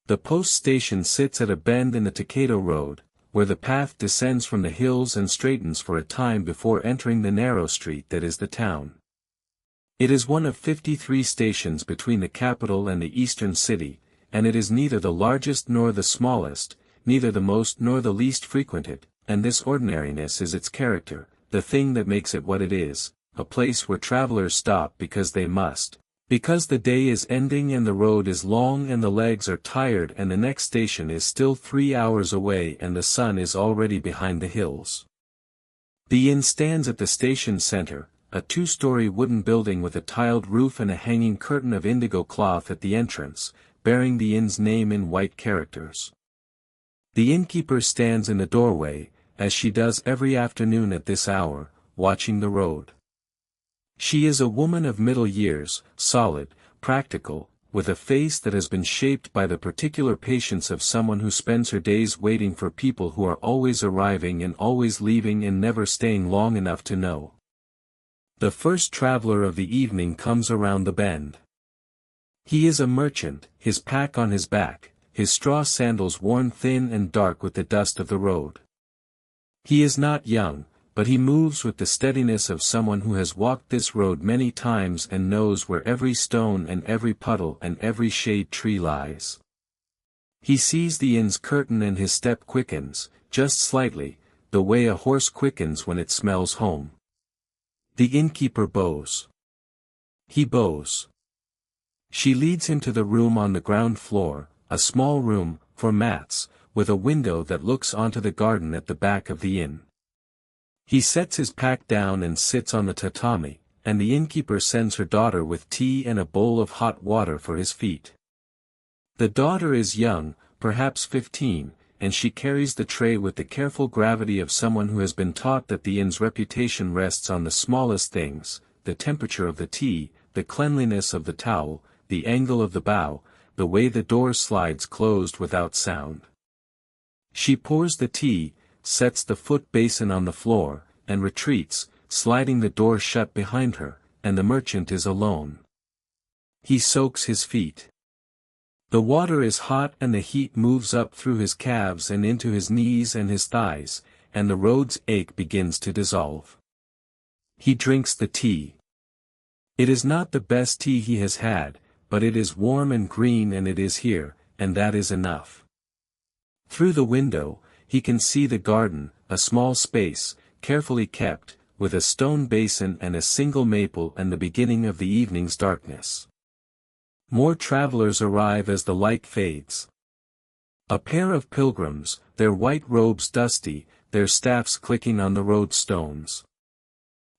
The post station sits at a bend in the Takeda Road, where the path descends from the hills and straightens for a time before entering the narrow street that is the town. It is one of 53 stations between the capital and the eastern city, and it is neither the largest nor the smallest, neither the most nor the least frequented, and this ordinariness is its character, the thing that makes it what it is, a place where travelers stop because they must, because the day is ending and the road is long and the legs are tired and the next station is still 3 hours away and the sun is already behind the hills. The inn stands at the station center, a two-story wooden building with a tiled roof and a hanging curtain of indigo cloth at the entrance, bearing the inn's name in white characters. The innkeeper stands in the doorway, as she does every afternoon at this hour, watching the road. She is a woman of middle years, solid, practical, with a face that has been shaped by the particular patience of someone who spends her days waiting for people who are always arriving and always leaving and never staying long enough to know. The first traveler of the evening comes around the bend. He is a merchant, his pack on his back, his straw sandals worn thin and dark with the dust of the road. He is not young, but he moves with the steadiness of someone who has walked this road many times and knows where every stone and every puddle and every shade tree lies. He sees the inn's curtain and his step quickens, just slightly, the way a horse quickens when it smells home. The innkeeper bows. He bows. She leads him to the room on the ground floor, a small room, for mats, with a window that looks onto the garden at the back of the inn. He sets his pack down and sits on the tatami, and the innkeeper sends her daughter with tea and a bowl of hot water for his feet. The daughter is young, perhaps 15, and she carries the tray with the careful gravity of someone who has been taught that the inn's reputation rests on the smallest things, the temperature of the tea, the cleanliness of the towel, the angle of the bow, the way the door slides closed without sound. She pours the tea, sets the foot basin on the floor, and retreats, sliding the door shut behind her, and the merchant is alone. He soaks his feet. The water is hot and the heat moves up through his calves and into his knees and his thighs, and the road's ache begins to dissolve. He drinks the tea. It is not the best tea he has had, but it is warm and green and it is here, and that is enough. Through the window, he can see the garden, a small space, carefully kept, with a stone basin and a single maple and the beginning of the evening's darkness. More travelers arrive as the light fades. A pair of pilgrims, their white robes dusty, their staffs clicking on the road stones.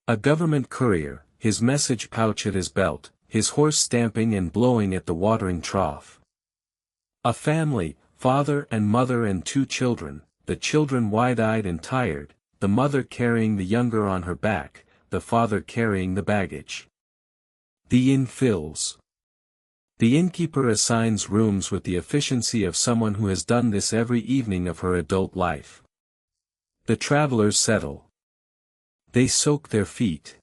A government courier, his message pouch at his belt, his horse stamping and blowing at the watering trough. A family, father and mother and 2 children, the children wide-eyed and tired, the mother carrying the younger on her back, the father carrying the baggage. The inn fills. The innkeeper assigns rooms with the efficiency of someone who has done this every evening of her adult life. The travelers settle. They soak their feet.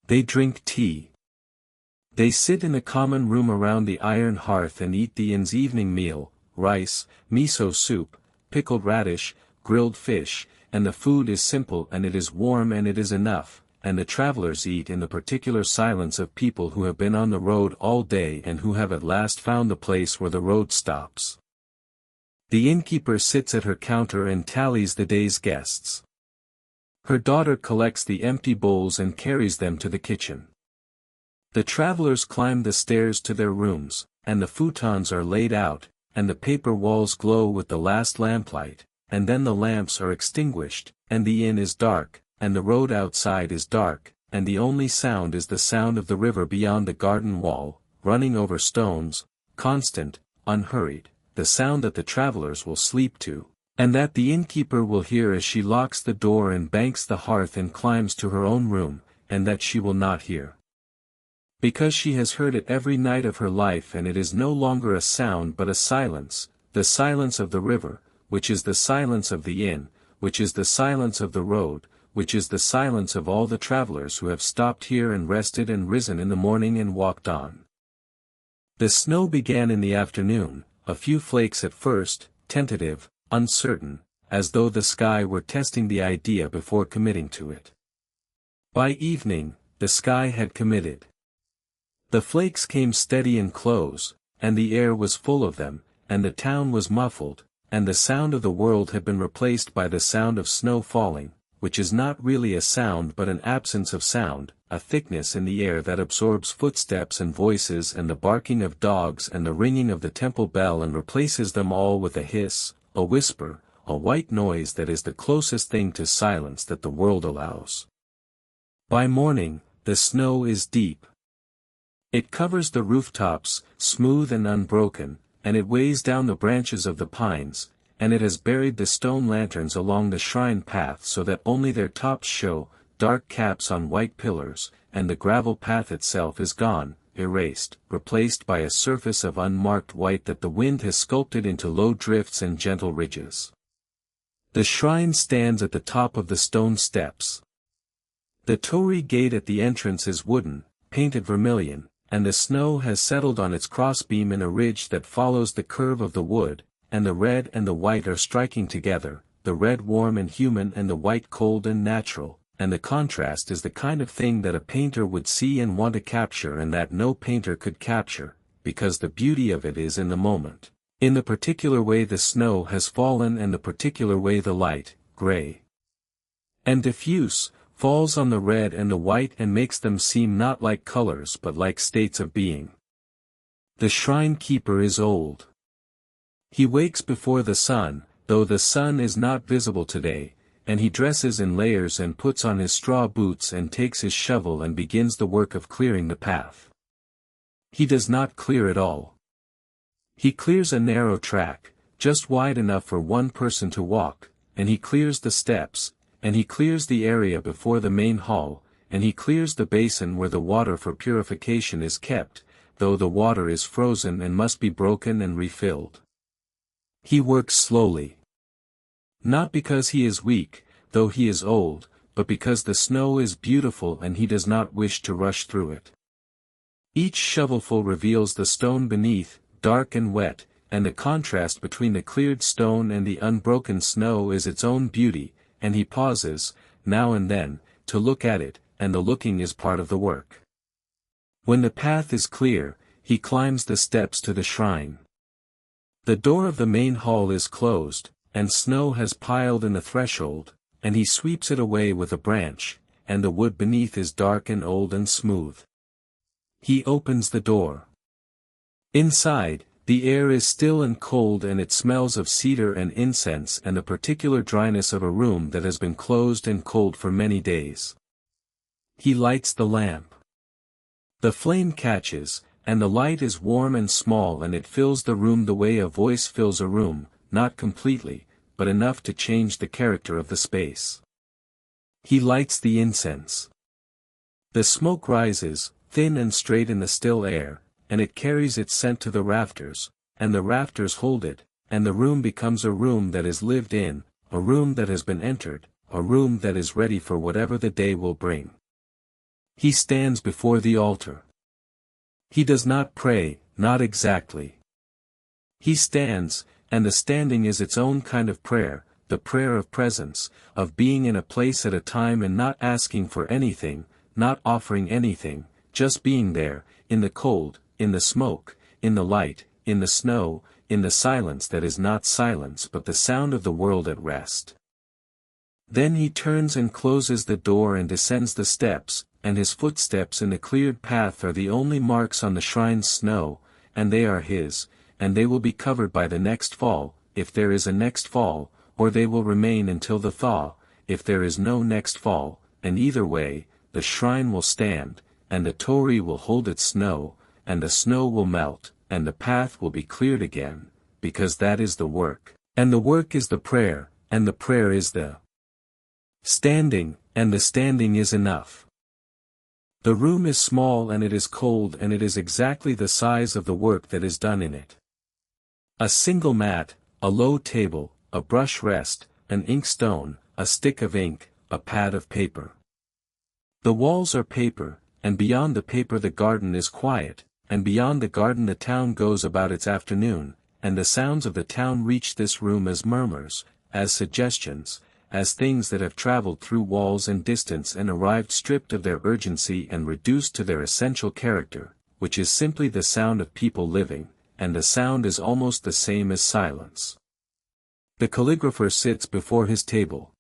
They drink tea. They sit in a common room around the iron hearth and eat the inn's evening meal, rice, miso soup, pickled radish, grilled fish, and the food is simple and it is warm and it is enough, and the travelers eat in the particular silence of people who have been on the road all day and who have at last found the place where the road stops. The innkeeper sits at her counter and tallies the day's guests. Her daughter collects the empty bowls and carries them to the kitchen. The travelers climb the stairs to their rooms, and the futons are laid out, and the paper walls glow with the last lamplight, and then the lamps are extinguished, and the inn is dark, and the road outside is dark, and the only sound is the sound of the river beyond the garden wall, running over stones, constant, unhurried, the sound that the travelers will sleep to, and that the innkeeper will hear as she locks the door and banks the hearth and climbs to her own room, and that she will not hear. Because she has heard it every night of her life and it is no longer a sound but a silence, the silence of the river, which is the silence of the inn, which is the silence of the road, which is the silence of all the travelers who have stopped here and rested and risen in the morning and walked on. The snow began in the afternoon, a few flakes at first, tentative, uncertain, as though the sky were testing the idea before committing to it. By evening, the sky had committed. The flakes came steady and close, and the air was full of them, and the town was muffled, and the sound of the world had been replaced by the sound of snow falling, which is not really a sound but an absence of sound, a thickness in the air that absorbs footsteps and voices and the barking of dogs and the ringing of the temple bell and replaces them all with a hiss, a whisper, a white noise that is the closest thing to silence that the world allows. By morning, the snow is deep. It covers the rooftops, smooth and unbroken, and it weighs down the branches of the pines, and it has buried the stone lanterns along the shrine path so that only their tops show, dark caps on white pillars, and the gravel path itself is gone, erased, replaced by a surface of unmarked white that the wind has sculpted into low drifts and gentle ridges. The shrine stands at the top of the stone steps. The torii gate at the entrance is wooden, painted vermilion, and the snow has settled on its crossbeam in a ridge that follows the curve of the wood, and the red and the white are striking together, the red warm and human and the white cold and natural, and the contrast is the kind of thing that a painter would see and want to capture and that no painter could capture, because the beauty of it is in the moment, in the particular way the snow has fallen and the particular way the light, gray and diffuse, falls on the red and the white and makes them seem not like colors but like states of being. The shrine keeper is old. He wakes before the sun, though the sun is not visible today, and he dresses in layers and puts on his straw boots and takes his shovel and begins the work of clearing the path. He does not clear it all. He clears a narrow track, just wide enough for one person to walk, and he clears the steps, and he clears the area before the main hall, and he clears the basin where the water for purification is kept, though the water is frozen and must be broken and refilled. He works slowly. Not because he is weak, though he is old, but because the snow is beautiful and he does not wish to rush through it. Each shovelful reveals the stone beneath, dark and wet, and the contrast between the cleared stone and the unbroken snow is its own beauty, and he pauses, now and then, to look at it, and the looking is part of the work. When the path is clear, he climbs the steps to the shrine. The door of the main hall is closed, and snow has piled in the threshold, and he sweeps it away with a branch, and the wood beneath is dark and old and smooth. He opens the door. Inside, the air is still and cold and it smells of cedar and incense and the particular dryness of a room that has been closed and cold for many days. He lights the lamp. The flame catches, and the light is warm and small and it fills the room the way a voice fills a room, not completely, but enough to change the character of the space. He lights the incense. The smoke rises, thin and straight in the still air, and it carries its scent to the rafters, and the rafters hold it, and the room becomes a room that is lived in, a room that has been entered, a room that is ready for whatever the day will bring. He stands before the altar. He does not pray, not exactly. He stands, and the standing is its own kind of prayer, the prayer of presence, of being in a place at a time and not asking for anything, not offering anything, just being there, in the cold, in the smoke, in the light, in the snow, in the silence that is not silence but the sound of the world at rest. Then he turns and closes the door and descends the steps, and his footsteps in the cleared path are the only marks on the shrine's snow, and they are his, and they will be covered by the next fall, if there is a next fall, or they will remain until the thaw, if there is no next fall, and either way, the shrine will stand, and the torii will hold its snow, and the snow will melt, and the path will be cleared again, because that is the work, and the work is the prayer, and the prayer is the standing, and the standing is enough. The room is small and it is cold and it is exactly the size of the work that is done in it. A single mat, a low table, a brush rest, an inkstone, a stick of ink, a pad of paper. The walls are paper, and beyond the paper the garden is quiet, and beyond the garden the town goes about its afternoon, and the sounds of the town reach this room as murmurs, as suggestions, as things that have traveled through walls and distance and arrived stripped of their urgency and reduced to their essential character, which is simply the sound of people living, and the sound is almost the same as silence. The calligrapher sits before his table.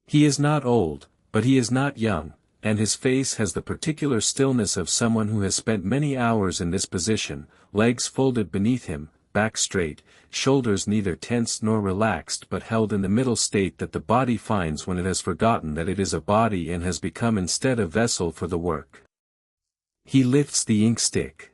He is not old, but he is not young, and his face has the particular stillness of someone who has spent many hours in this position, legs folded beneath him, back straight, shoulders neither tense nor relaxed but held in the middle state that the body finds when it has forgotten that it is a body and has become instead a vessel for the work. He lifts the ink stick.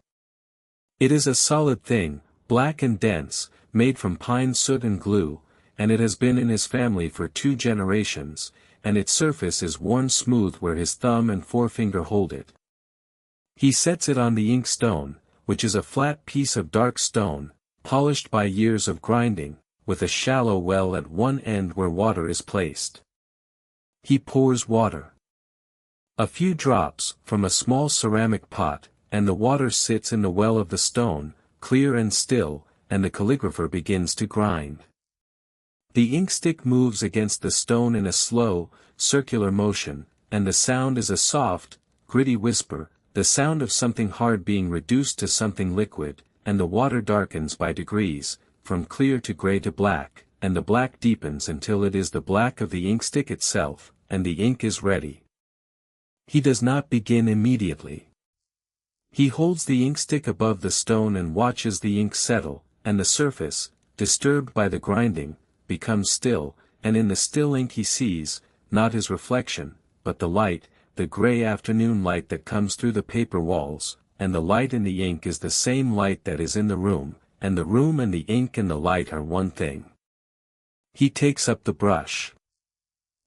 It is a solid thing, black and dense, made from pine soot and glue, and it has been in his family for 2 generations, and its surface is worn smooth where his thumb and forefinger hold it. He sets it on the ink stone, which is a flat piece of dark stone, polished by years of grinding, with a shallow well at one end where water is placed. He pours water. A few drops, from a small ceramic pot, and the water sits in the well of the stone, clear and still, and the calligrapher begins to grind. The inkstick moves against the stone in a slow, circular motion, and the sound is a soft, gritty whisper, the sound of something hard being reduced to something liquid, and the water darkens by degrees, from clear to gray to black, and the black deepens until it is the black of the inkstick itself, and the ink is ready. He does not begin immediately. He holds the inkstick above the stone and watches the ink settle, and the surface, disturbed by the grinding, becomes still, and in the still ink he sees, not his reflection, but the light, the gray afternoon light that comes through the paper walls, and the light in the ink is the same light that is in the room, and the room and the ink and the light are one thing. He takes up the brush.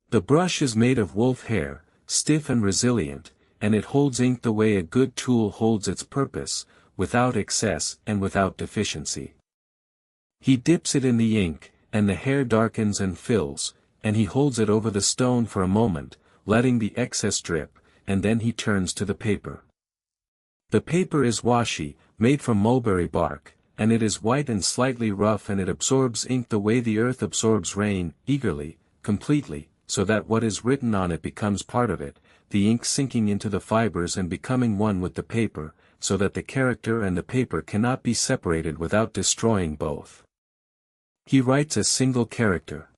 The brush is made of wolf hair, stiff and resilient, and it holds ink the way a good tool holds its purpose, without excess and without deficiency. He dips it in the ink, and the hair darkens and fills, and he holds it over the stone for a moment, letting the excess drip, and then he turns to the paper. The paper is washi, made from mulberry bark, and it is white and slightly rough, and it absorbs ink the way the earth absorbs rain, eagerly, completely, so that what is written on it becomes part of it, the ink sinking into the fibers and becoming one with the paper, so that the character and the paper cannot be separated without destroying both. He writes a single character.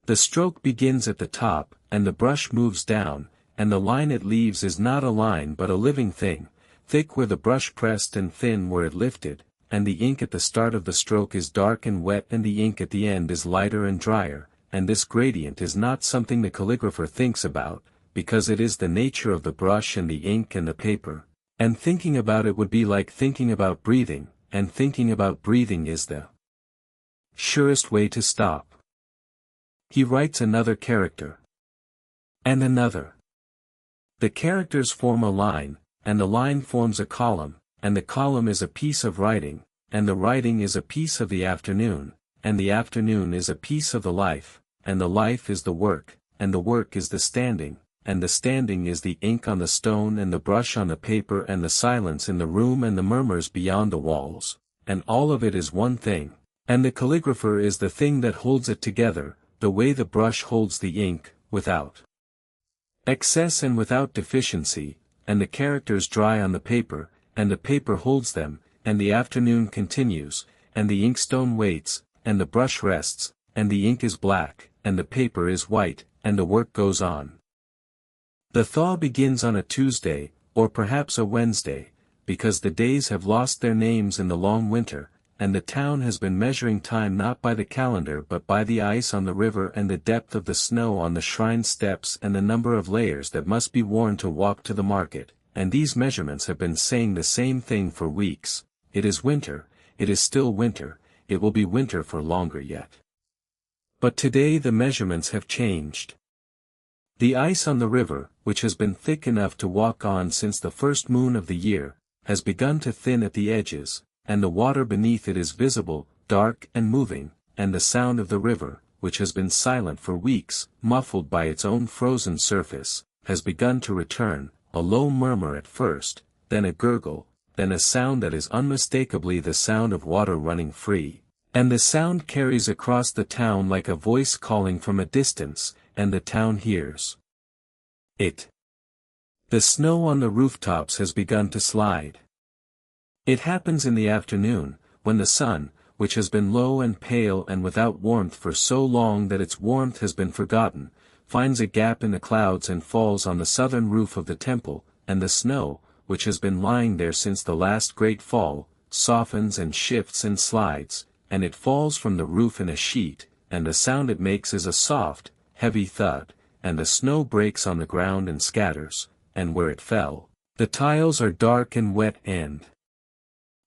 The stroke begins at the top, and the brush moves down, and the line it leaves is not a line but a living thing, thick where the brush pressed and thin where it lifted, and the ink at the start of the stroke is dark and wet and the ink at the end is lighter and drier, and this gradient is not something the calligrapher thinks about, because it is the nature of the brush and the ink and the paper, and thinking about it would be like thinking about breathing, and thinking about breathing is the surest way to stop. He writes another character. And another. The characters form a line, and the line forms a column, and the column is a piece of writing, and the writing is a piece of the afternoon, and the afternoon is a piece of the life, and the life is the work, and the work is the standing, and the standing is the ink on the stone and the brush on the paper and the silence in the room and the murmurs beyond the walls, and all of it is one thing, and the calligrapher is the thing that holds it together, the way the brush holds the ink, without excess and without deficiency, and the characters dry on the paper, and the paper holds them, and the afternoon continues, and the inkstone waits, and the brush rests, and the ink is black, and the paper is white, and the work goes on. The thaw begins on a Tuesday, or perhaps a Wednesday, because the days have lost their names in the long winter, and the town has been measuring time not by the calendar but by the ice on the river and the depth of the snow on the shrine steps and the number of layers that must be worn to walk to the market, and these measurements have been saying the same thing for weeks. It is winter, it is still winter, it will be winter for longer yet. But today the measurements have changed. The ice on the river, which has been thick enough to walk on since the first moon of the year, has begun to thin at the edges, and the water beneath it is visible, dark and moving, and the sound of the river, which has been silent for weeks, muffled by its own frozen surface, has begun to return, a low murmur at first, then a gurgle, then a sound that is unmistakably the sound of water running free, and the sound carries across the town like a voice calling from a distance, and the town hears it. The snow on the rooftops has begun to slide. It happens in the afternoon, when the sun, which has been low and pale and without warmth for so long that its warmth has been forgotten, finds a gap in the clouds and falls on the southern roof of the temple, and the snow, which has been lying there since the last great fall, softens and shifts and slides, and it falls from the roof in a sheet, and the sound it makes is a soft, heavy thud, and the snow breaks on the ground and scatters, and where it fell, the tiles are dark and wet and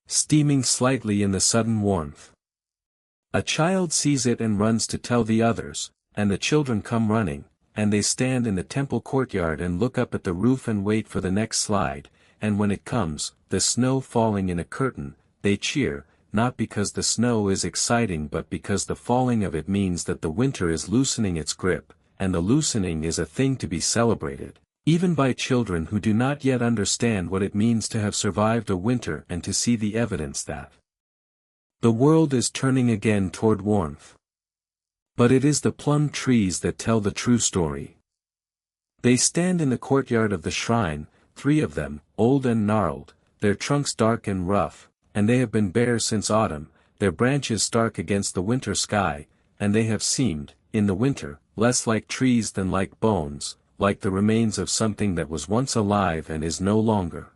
steaming slightly in the sudden warmth. A child sees it and runs to tell the others, and the children come running, and they stand in the temple courtyard and look up at the roof and wait for the next slide, and when it comes, the snow falling in a curtain, they cheer, not because the snow is exciting but because the falling of it means that the winter is loosening its grip, and the loosening is a thing to be celebrated, even by children who do not yet understand what it means to have survived a winter and to see the evidence that the world is turning again toward warmth. But it is the plum trees that tell the true story. They stand in the courtyard of the shrine, 3 of them, old and gnarled, their trunks dark and rough, and they have been bare since autumn, their branches stark against the winter sky, and they have seemed, in the winter, less like trees than like bones, like the remains of something that was once alive and is no longer.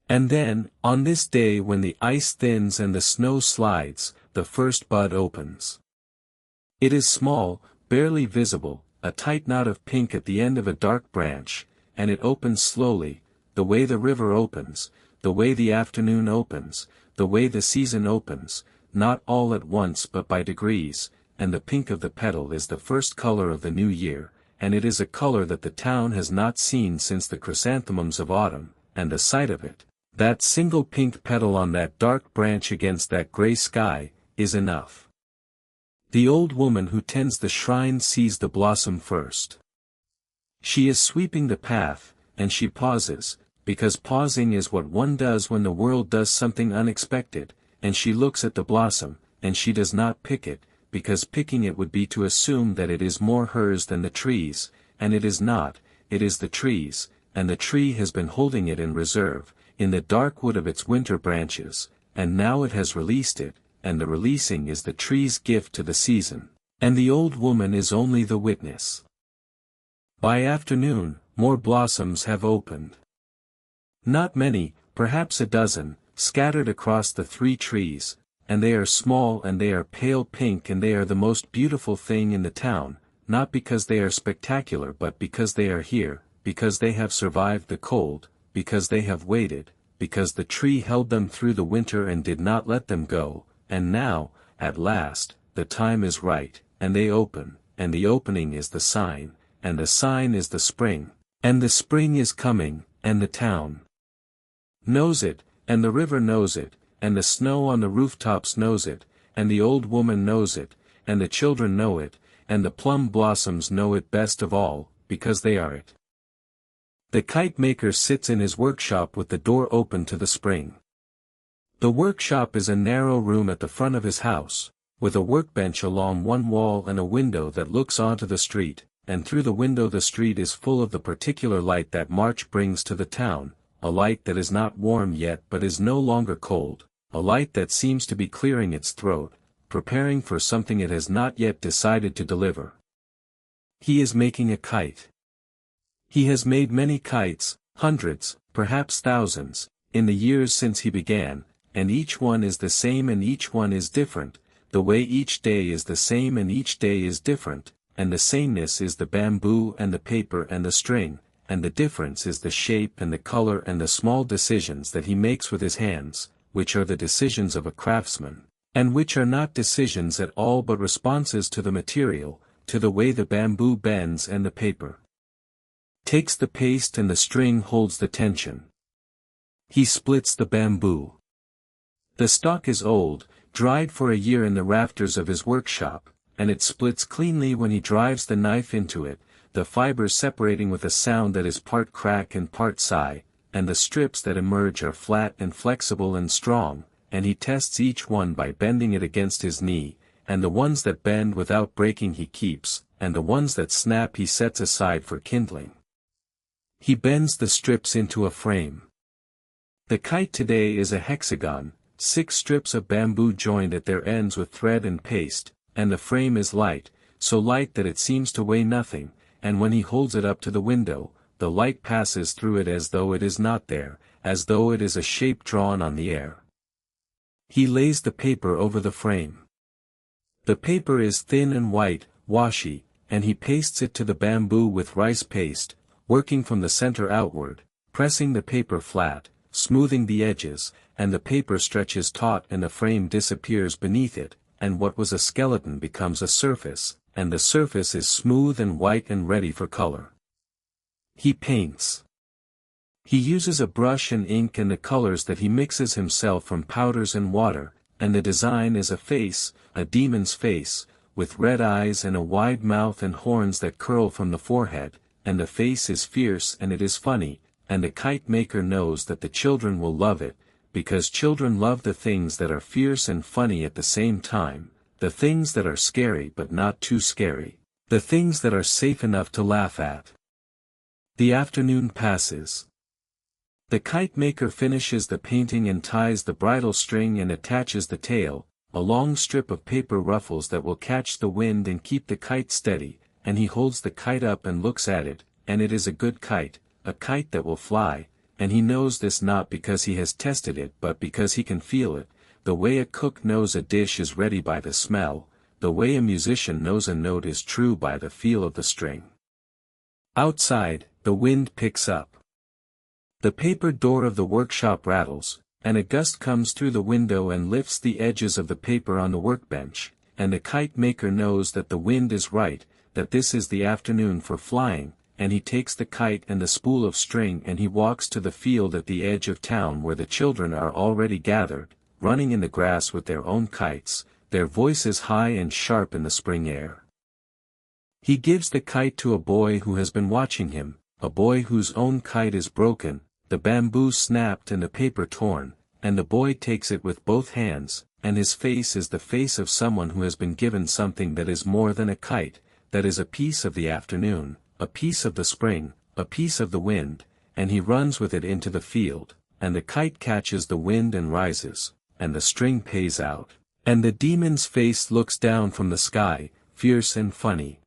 And then, on this day when the ice thins and the snow slides, the first bud opens. It is small, barely visible, a tight knot of pink at the end of a dark branch, and it opens slowly, the way the river opens, the way the afternoon opens, the way the season opens, not all at once but by degrees, and the pink of the petal is the first color of the new year, and it is a color that the town has not seen since the chrysanthemums of autumn, and the sight of it, that single pink petal on that dark branch against that gray sky, is enough. The old woman who tends the shrine sees the blossom first. She is sweeping the path, and she pauses, because pausing is what one does when the world does something unexpected, and she looks at the blossom, and she does not pick it, because picking it would be to assume that it is more hers than the trees, and it is not, it is the trees, and the tree has been holding it in reserve, in the dark wood of its winter branches, and now it has released it, and the releasing is the tree's gift to the season, and the old woman is only the witness. By afternoon, more blossoms have opened. Not many, perhaps a dozen, scattered across the 3 trees, and they are small and they are pale pink and they are the most beautiful thing in the town, not because they are spectacular but because they are here, because they have survived the cold, because they have waited, because the tree held them through the winter and did not let them go, and now, at last, the time is right, and they open, and the opening is the sign, and the sign is the spring, and the spring is coming, and the town knows it, and the river knows it, and the snow on the rooftops knows it, and the old woman knows it, and the children know it, and the plum blossoms know it best of all, because they are it. The kite maker sits in his workshop with the door open to the spring. The workshop is a narrow room at the front of his house, with a workbench along one wall and a window that looks onto the street, and through the window the street is full of the particular light that March brings to the town, a light that is not warm yet but is no longer cold, a light that seems to be clearing its throat, preparing for something it has not yet decided to deliver. He is making a kite. He has made many kites, hundreds, perhaps thousands, in the years since he began, and each one is the same and each one is different, the way each day is the same and each day is different, and the sameness is the bamboo and the paper and the string, and the difference is the shape and the color and the small decisions that he makes with his hands, which are the decisions of a craftsman, and which are not decisions at all but responses to the material, to the way the bamboo bends and the paper takes the paste and the string holds the tension. He splits the bamboo. The stalk is old, dried for a year in the rafters of his workshop, and it splits cleanly when he drives the knife into it, the fibers separating with a sound that is part crack and part sigh, and the strips that emerge are flat and flexible and strong, and he tests each one by bending it against his knee, and the ones that bend without breaking he keeps, and the ones that snap he sets aside for kindling. He bends the strips into a frame. The kite today is a hexagon, 6 strips of bamboo joined at their ends with thread and paste, and the frame is light, so light that it seems to weigh nothing, and when he holds it up to the window, the light passes through it as though it is not there, as though it is a shape drawn on the air. He lays the paper over the frame. The paper is thin and white, washy, and he pastes it to the bamboo with rice paste, working from the center outward, pressing the paper flat, smoothing the edges, and the paper stretches taut and the frame disappears beneath it, and what was a skeleton becomes a surface, and the surface is smooth and white and ready for color. He paints. He uses a brush and ink and the colors that he mixes himself from powders and water, and the design is a face, a demon's face, with red eyes and a wide mouth and horns that curl from the forehead, and the face is fierce and it is funny, and the kite maker knows that the children will love it, because children love the things that are fierce and funny at the same time, the things that are scary but not too scary, the things that are safe enough to laugh at. The afternoon passes. The kite maker finishes the painting and ties the bridle string and attaches the tail, a long strip of paper ruffles that will catch the wind and keep the kite steady, and he holds the kite up and looks at it, and it is a good kite, a kite that will fly, and he knows this not because he has tested it but because he can feel it, the way a cook knows a dish is ready by the smell, the way a musician knows a note is true by the feel of the string. Outside, the wind picks up. The paper door of the workshop rattles, and a gust comes through the window and lifts the edges of the paper on the workbench, and the kite maker knows that the wind is right, that this is the afternoon for flying, and he takes the kite and the spool of string and he walks to the field at the edge of town where the children are already gathered, running in the grass with their own kites, their voices high and sharp in the spring air. He gives the kite to a boy who has been watching him, a boy whose own kite is broken, the bamboo snapped and the paper torn, and the boy takes it with both hands, and his face is the face of someone who has been given something that is more than a kite, that is a piece of the afternoon, a piece of the spring, a piece of the wind, and he runs with it into the field, and the kite catches the wind and rises, and the string pays out, and the demon's face looks down from the sky, fierce and funny.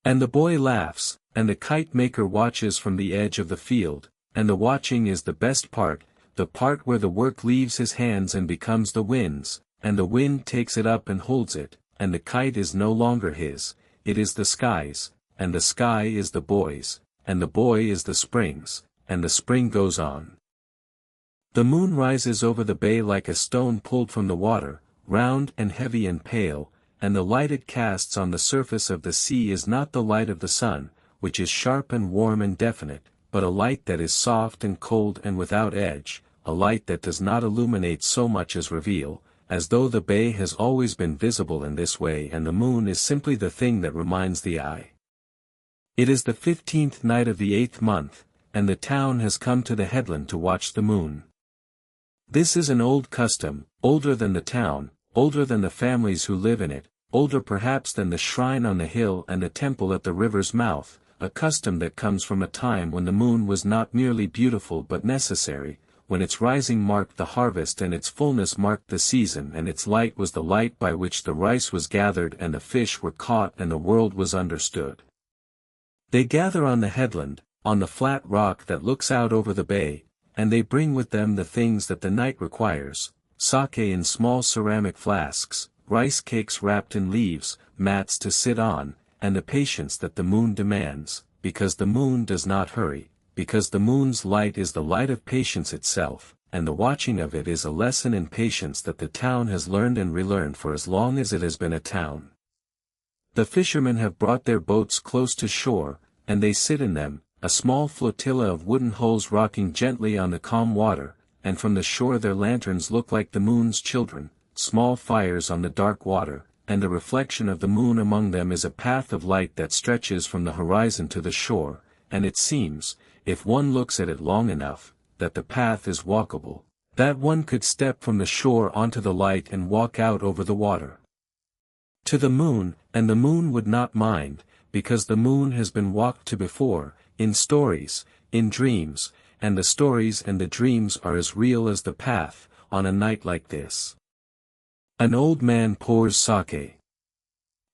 And the boy laughs, and the kite maker watches from the edge of the field, and the watching is the best part, the part where the work leaves his hands and becomes the wind's, and the wind takes it up and holds it, and the kite is no longer his, it is the sky's, and the sky is the boy's, and the boy is the spring's, and the spring goes on. The moon rises over the bay like a stone pulled from the water, round and heavy and pale, and the light it casts on the surface of the sea is not the light of the sun, which is sharp and warm and definite, but a light that is soft and cold and without edge, a light that does not illuminate so much as reveal, as though the bay has always been visible in this way and the moon is simply the thing that reminds the eye. It is the 15th night of the 8th month, and the town has come to the headland to watch the moon. This is an old custom, older than the town, older than the families who live in it, older perhaps than the shrine on the hill and the temple at the river's mouth, a custom that comes from a time when the moon was not merely beautiful but necessary, when its rising marked the harvest and its fullness marked the season and its light was the light by which the rice was gathered and the fish were caught and the world was understood. They gather on the headland, on the flat rock that looks out over the bay, and they bring with them the things that the night requires, sake in small ceramic flasks, rice cakes wrapped in leaves, mats to sit on, and the patience that the moon demands, because the moon does not hurry, because the moon's light is the light of patience itself, and the watching of it is a lesson in patience that the town has learned and relearned for as long as it has been a town. The fishermen have brought their boats close to shore, and they sit in them, a small flotilla of wooden hulls rocking gently on the calm water, and from the shore their lanterns look like the moon's children, small fires on the dark water, and the reflection of the moon among them is a path of light that stretches from the horizon to the shore, and it seems, if one looks at it long enough, that the path is walkable, that one could step from the shore onto the light and walk out over the water to the moon, and the moon would not mind, because the moon has been walked to before, in stories, in dreams, and the stories and the dreams are as real as the path, on a night like this. An old man pours sake.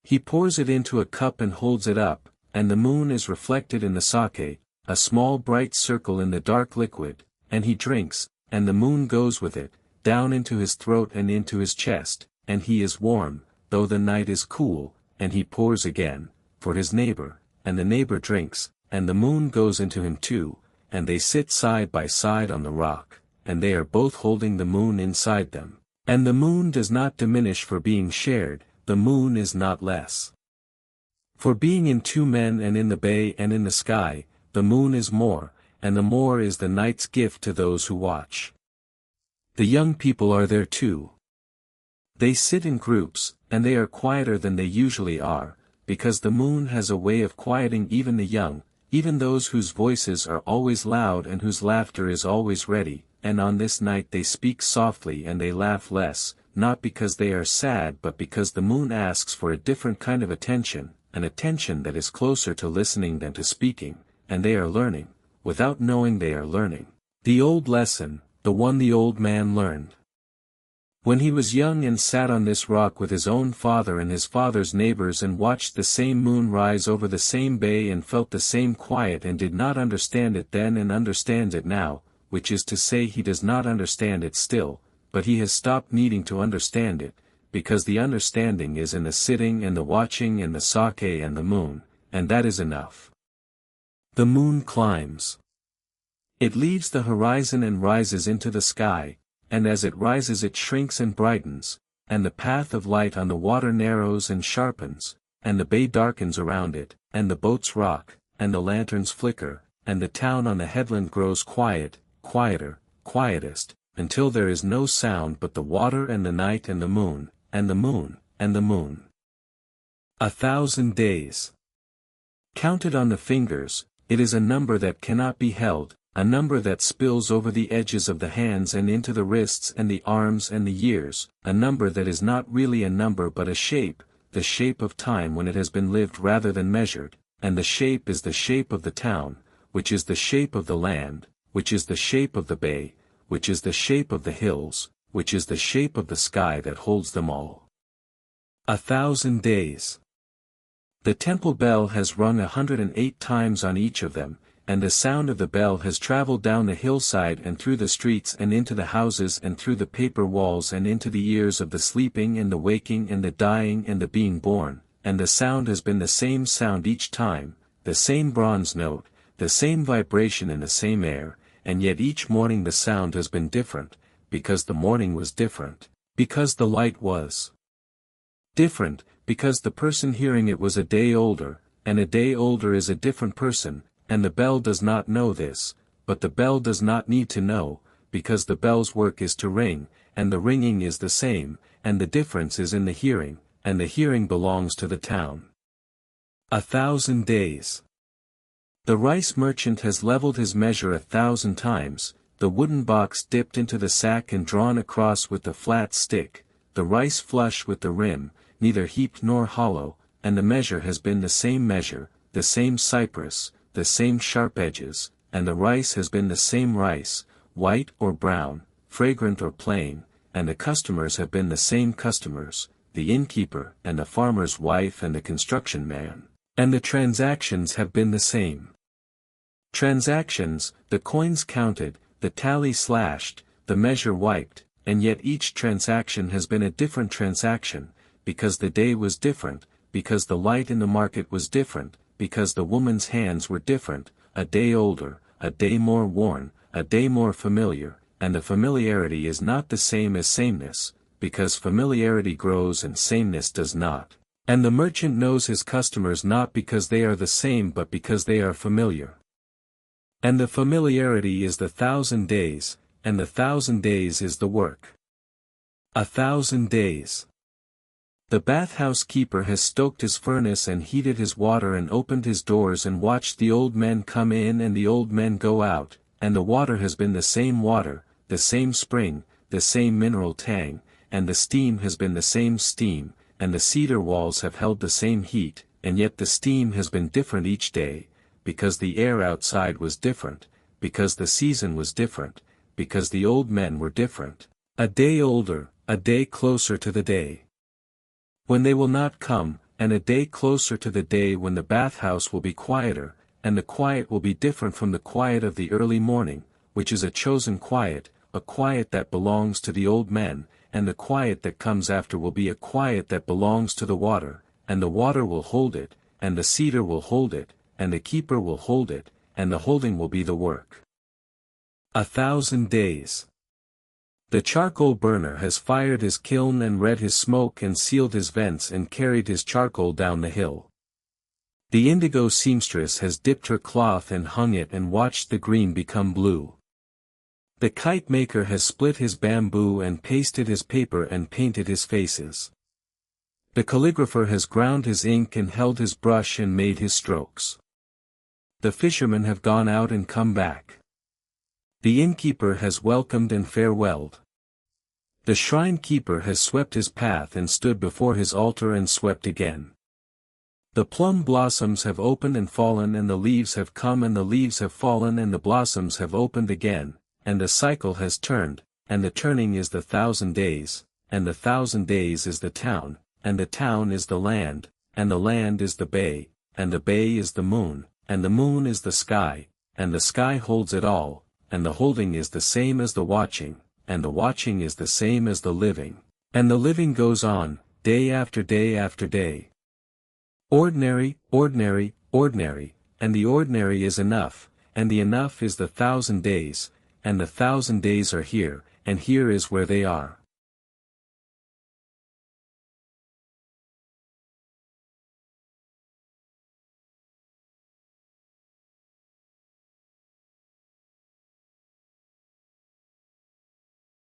He pours it into a cup and holds it up, and the moon is reflected in the sake, a small bright circle in the dark liquid, and he drinks, and the moon goes with it, down into his throat and into his chest, and he is warm, though the night is cool, and he pours again, for his neighbor, and the neighbor drinks, and the moon goes into him too, and they sit side by side on the rock, and they are both holding the moon inside them. And the moon does not diminish for being shared, the moon is not less. For being in two men and in the bay and in the sky, the moon is more, and the more is the night's gift to those who watch. The young people are there too. They sit in groups, and they are quieter than they usually are, because the moon has a way of quieting even the young, even those whose voices are always loud and whose laughter is always ready, and on this night they speak softly and they laugh less, not because they are sad but because the moon asks for a different kind of attention, an attention that is closer to listening than to speaking, and they are learning, without knowing they are learning, the old lesson, the one the old man learned. When he was young and sat on this rock with his own father and his father's neighbors and watched the same moon rise over the same bay and felt the same quiet and did not understand it then and understands it now, which is to say he does not understand it still, but he has stopped needing to understand it, because the understanding is in the sitting and the watching and the sake and the moon, and that is enough. The moon climbs. It leaves the horizon and rises into the sky, and as it rises it shrinks and brightens, and the path of light on the water narrows and sharpens, and the bay darkens around it, and the boats rock, and the lanterns flicker, and the town on the headland grows quiet, quieter, quietest, until there is no sound but the water and the night and the moon, and the moon, and the moon. 1,000 days. Counted on the fingers, it is a number that cannot be held, a number that spills over the edges of the hands and into the wrists and the arms and the years, a number that is not really a number but a shape, the shape of time when it has been lived rather than measured, and the shape is the shape of the town, which is the shape of the land, which is the shape of the bay, which is the shape of the hills, which is the shape of the sky that holds them all. 1,000 days. The temple bell has rung 108 times on each of them, and the sound of the bell has traveled down the hillside and through the streets and into the houses and through the paper walls and into the ears of the sleeping and the waking and the dying and the being born, and the sound has been the same sound each time, the same bronze note, the same vibration in the same air, and yet each morning the sound has been different, because the morning was different, because the light was different, because the person hearing it was a day older, and a day older is a different person, and the bell does not know this, but the bell does not need to know, because the bell's work is to ring, and the ringing is the same, and the difference is in the hearing, and the hearing belongs to the town. 1,000 days. The rice merchant has leveled his measure 1,000 times, the wooden box dipped into the sack and drawn across with the flat stick, the rice flush with the rim, neither heaped nor hollow, and the measure has been the same measure, the same cypress, the same sharp edges, and the rice has been the same rice, white or brown, fragrant or plain, and the customers have been the same customers, the innkeeper and the farmer's wife and the construction man, and the transactions have been the same. Transactions, the coins counted, the tally slashed, the measure wiped, and yet each transaction has been a different transaction, because the day was different, because the light in the market was different, because the woman's hands were different, a day older, a day more worn, a day more familiar, and the familiarity is not the same as sameness, because familiarity grows and sameness does not. And the merchant knows his customers not because they are the same but because they are familiar. And the familiarity is the 1,000 days, and the 1,000 days is the work. 1,000 days. The bathhouse keeper has stoked his furnace and heated his water and opened his doors and watched the old men come in and the old men go out, and the water has been the same water, the same spring, the same mineral tang, and the steam has been the same steam, and the cedar walls have held the same heat, and yet the steam has been different each day, because the air outside was different, because the season was different, because the old men were different, a day older, a day closer to the day when they will not come, and a day closer to the day when the bathhouse will be quieter, and the quiet will be different from the quiet of the early morning, which is a chosen quiet, a quiet that belongs to the old men, and the quiet that comes after will be a quiet that belongs to the water, and the water will hold it, and the cedar will hold it, and the keeper will hold it, and the holding will be the work. 1,000 days. The charcoal burner has fired his kiln and read his smoke and sealed his vents and carried his charcoal down the hill. The indigo seamstress has dipped her cloth and hung it and watched the green become blue. The kite maker has split his bamboo and pasted his paper and painted his faces. The calligrapher has ground his ink and held his brush and made his strokes. The fishermen have gone out and come back. The innkeeper has welcomed and farewelled. The shrine keeper has swept his path and stood before his altar and swept again. The plum blossoms have opened and fallen and the leaves have come and the leaves have fallen and the blossoms have opened again, and the cycle has turned, and the turning is the 1,000 days, and the 1,000 days is the town, and the town is the land, and the land is the bay, and the bay is the moon, and the moon is the sky, and the sky holds it all, and the holding is the same as the watching, and the watching is the same as the living, and the living goes on, day after day after day. Ordinary, ordinary, ordinary, and the ordinary is enough, and the enough is the 1,000 days, and the 1,000 days are here, and here is where they are.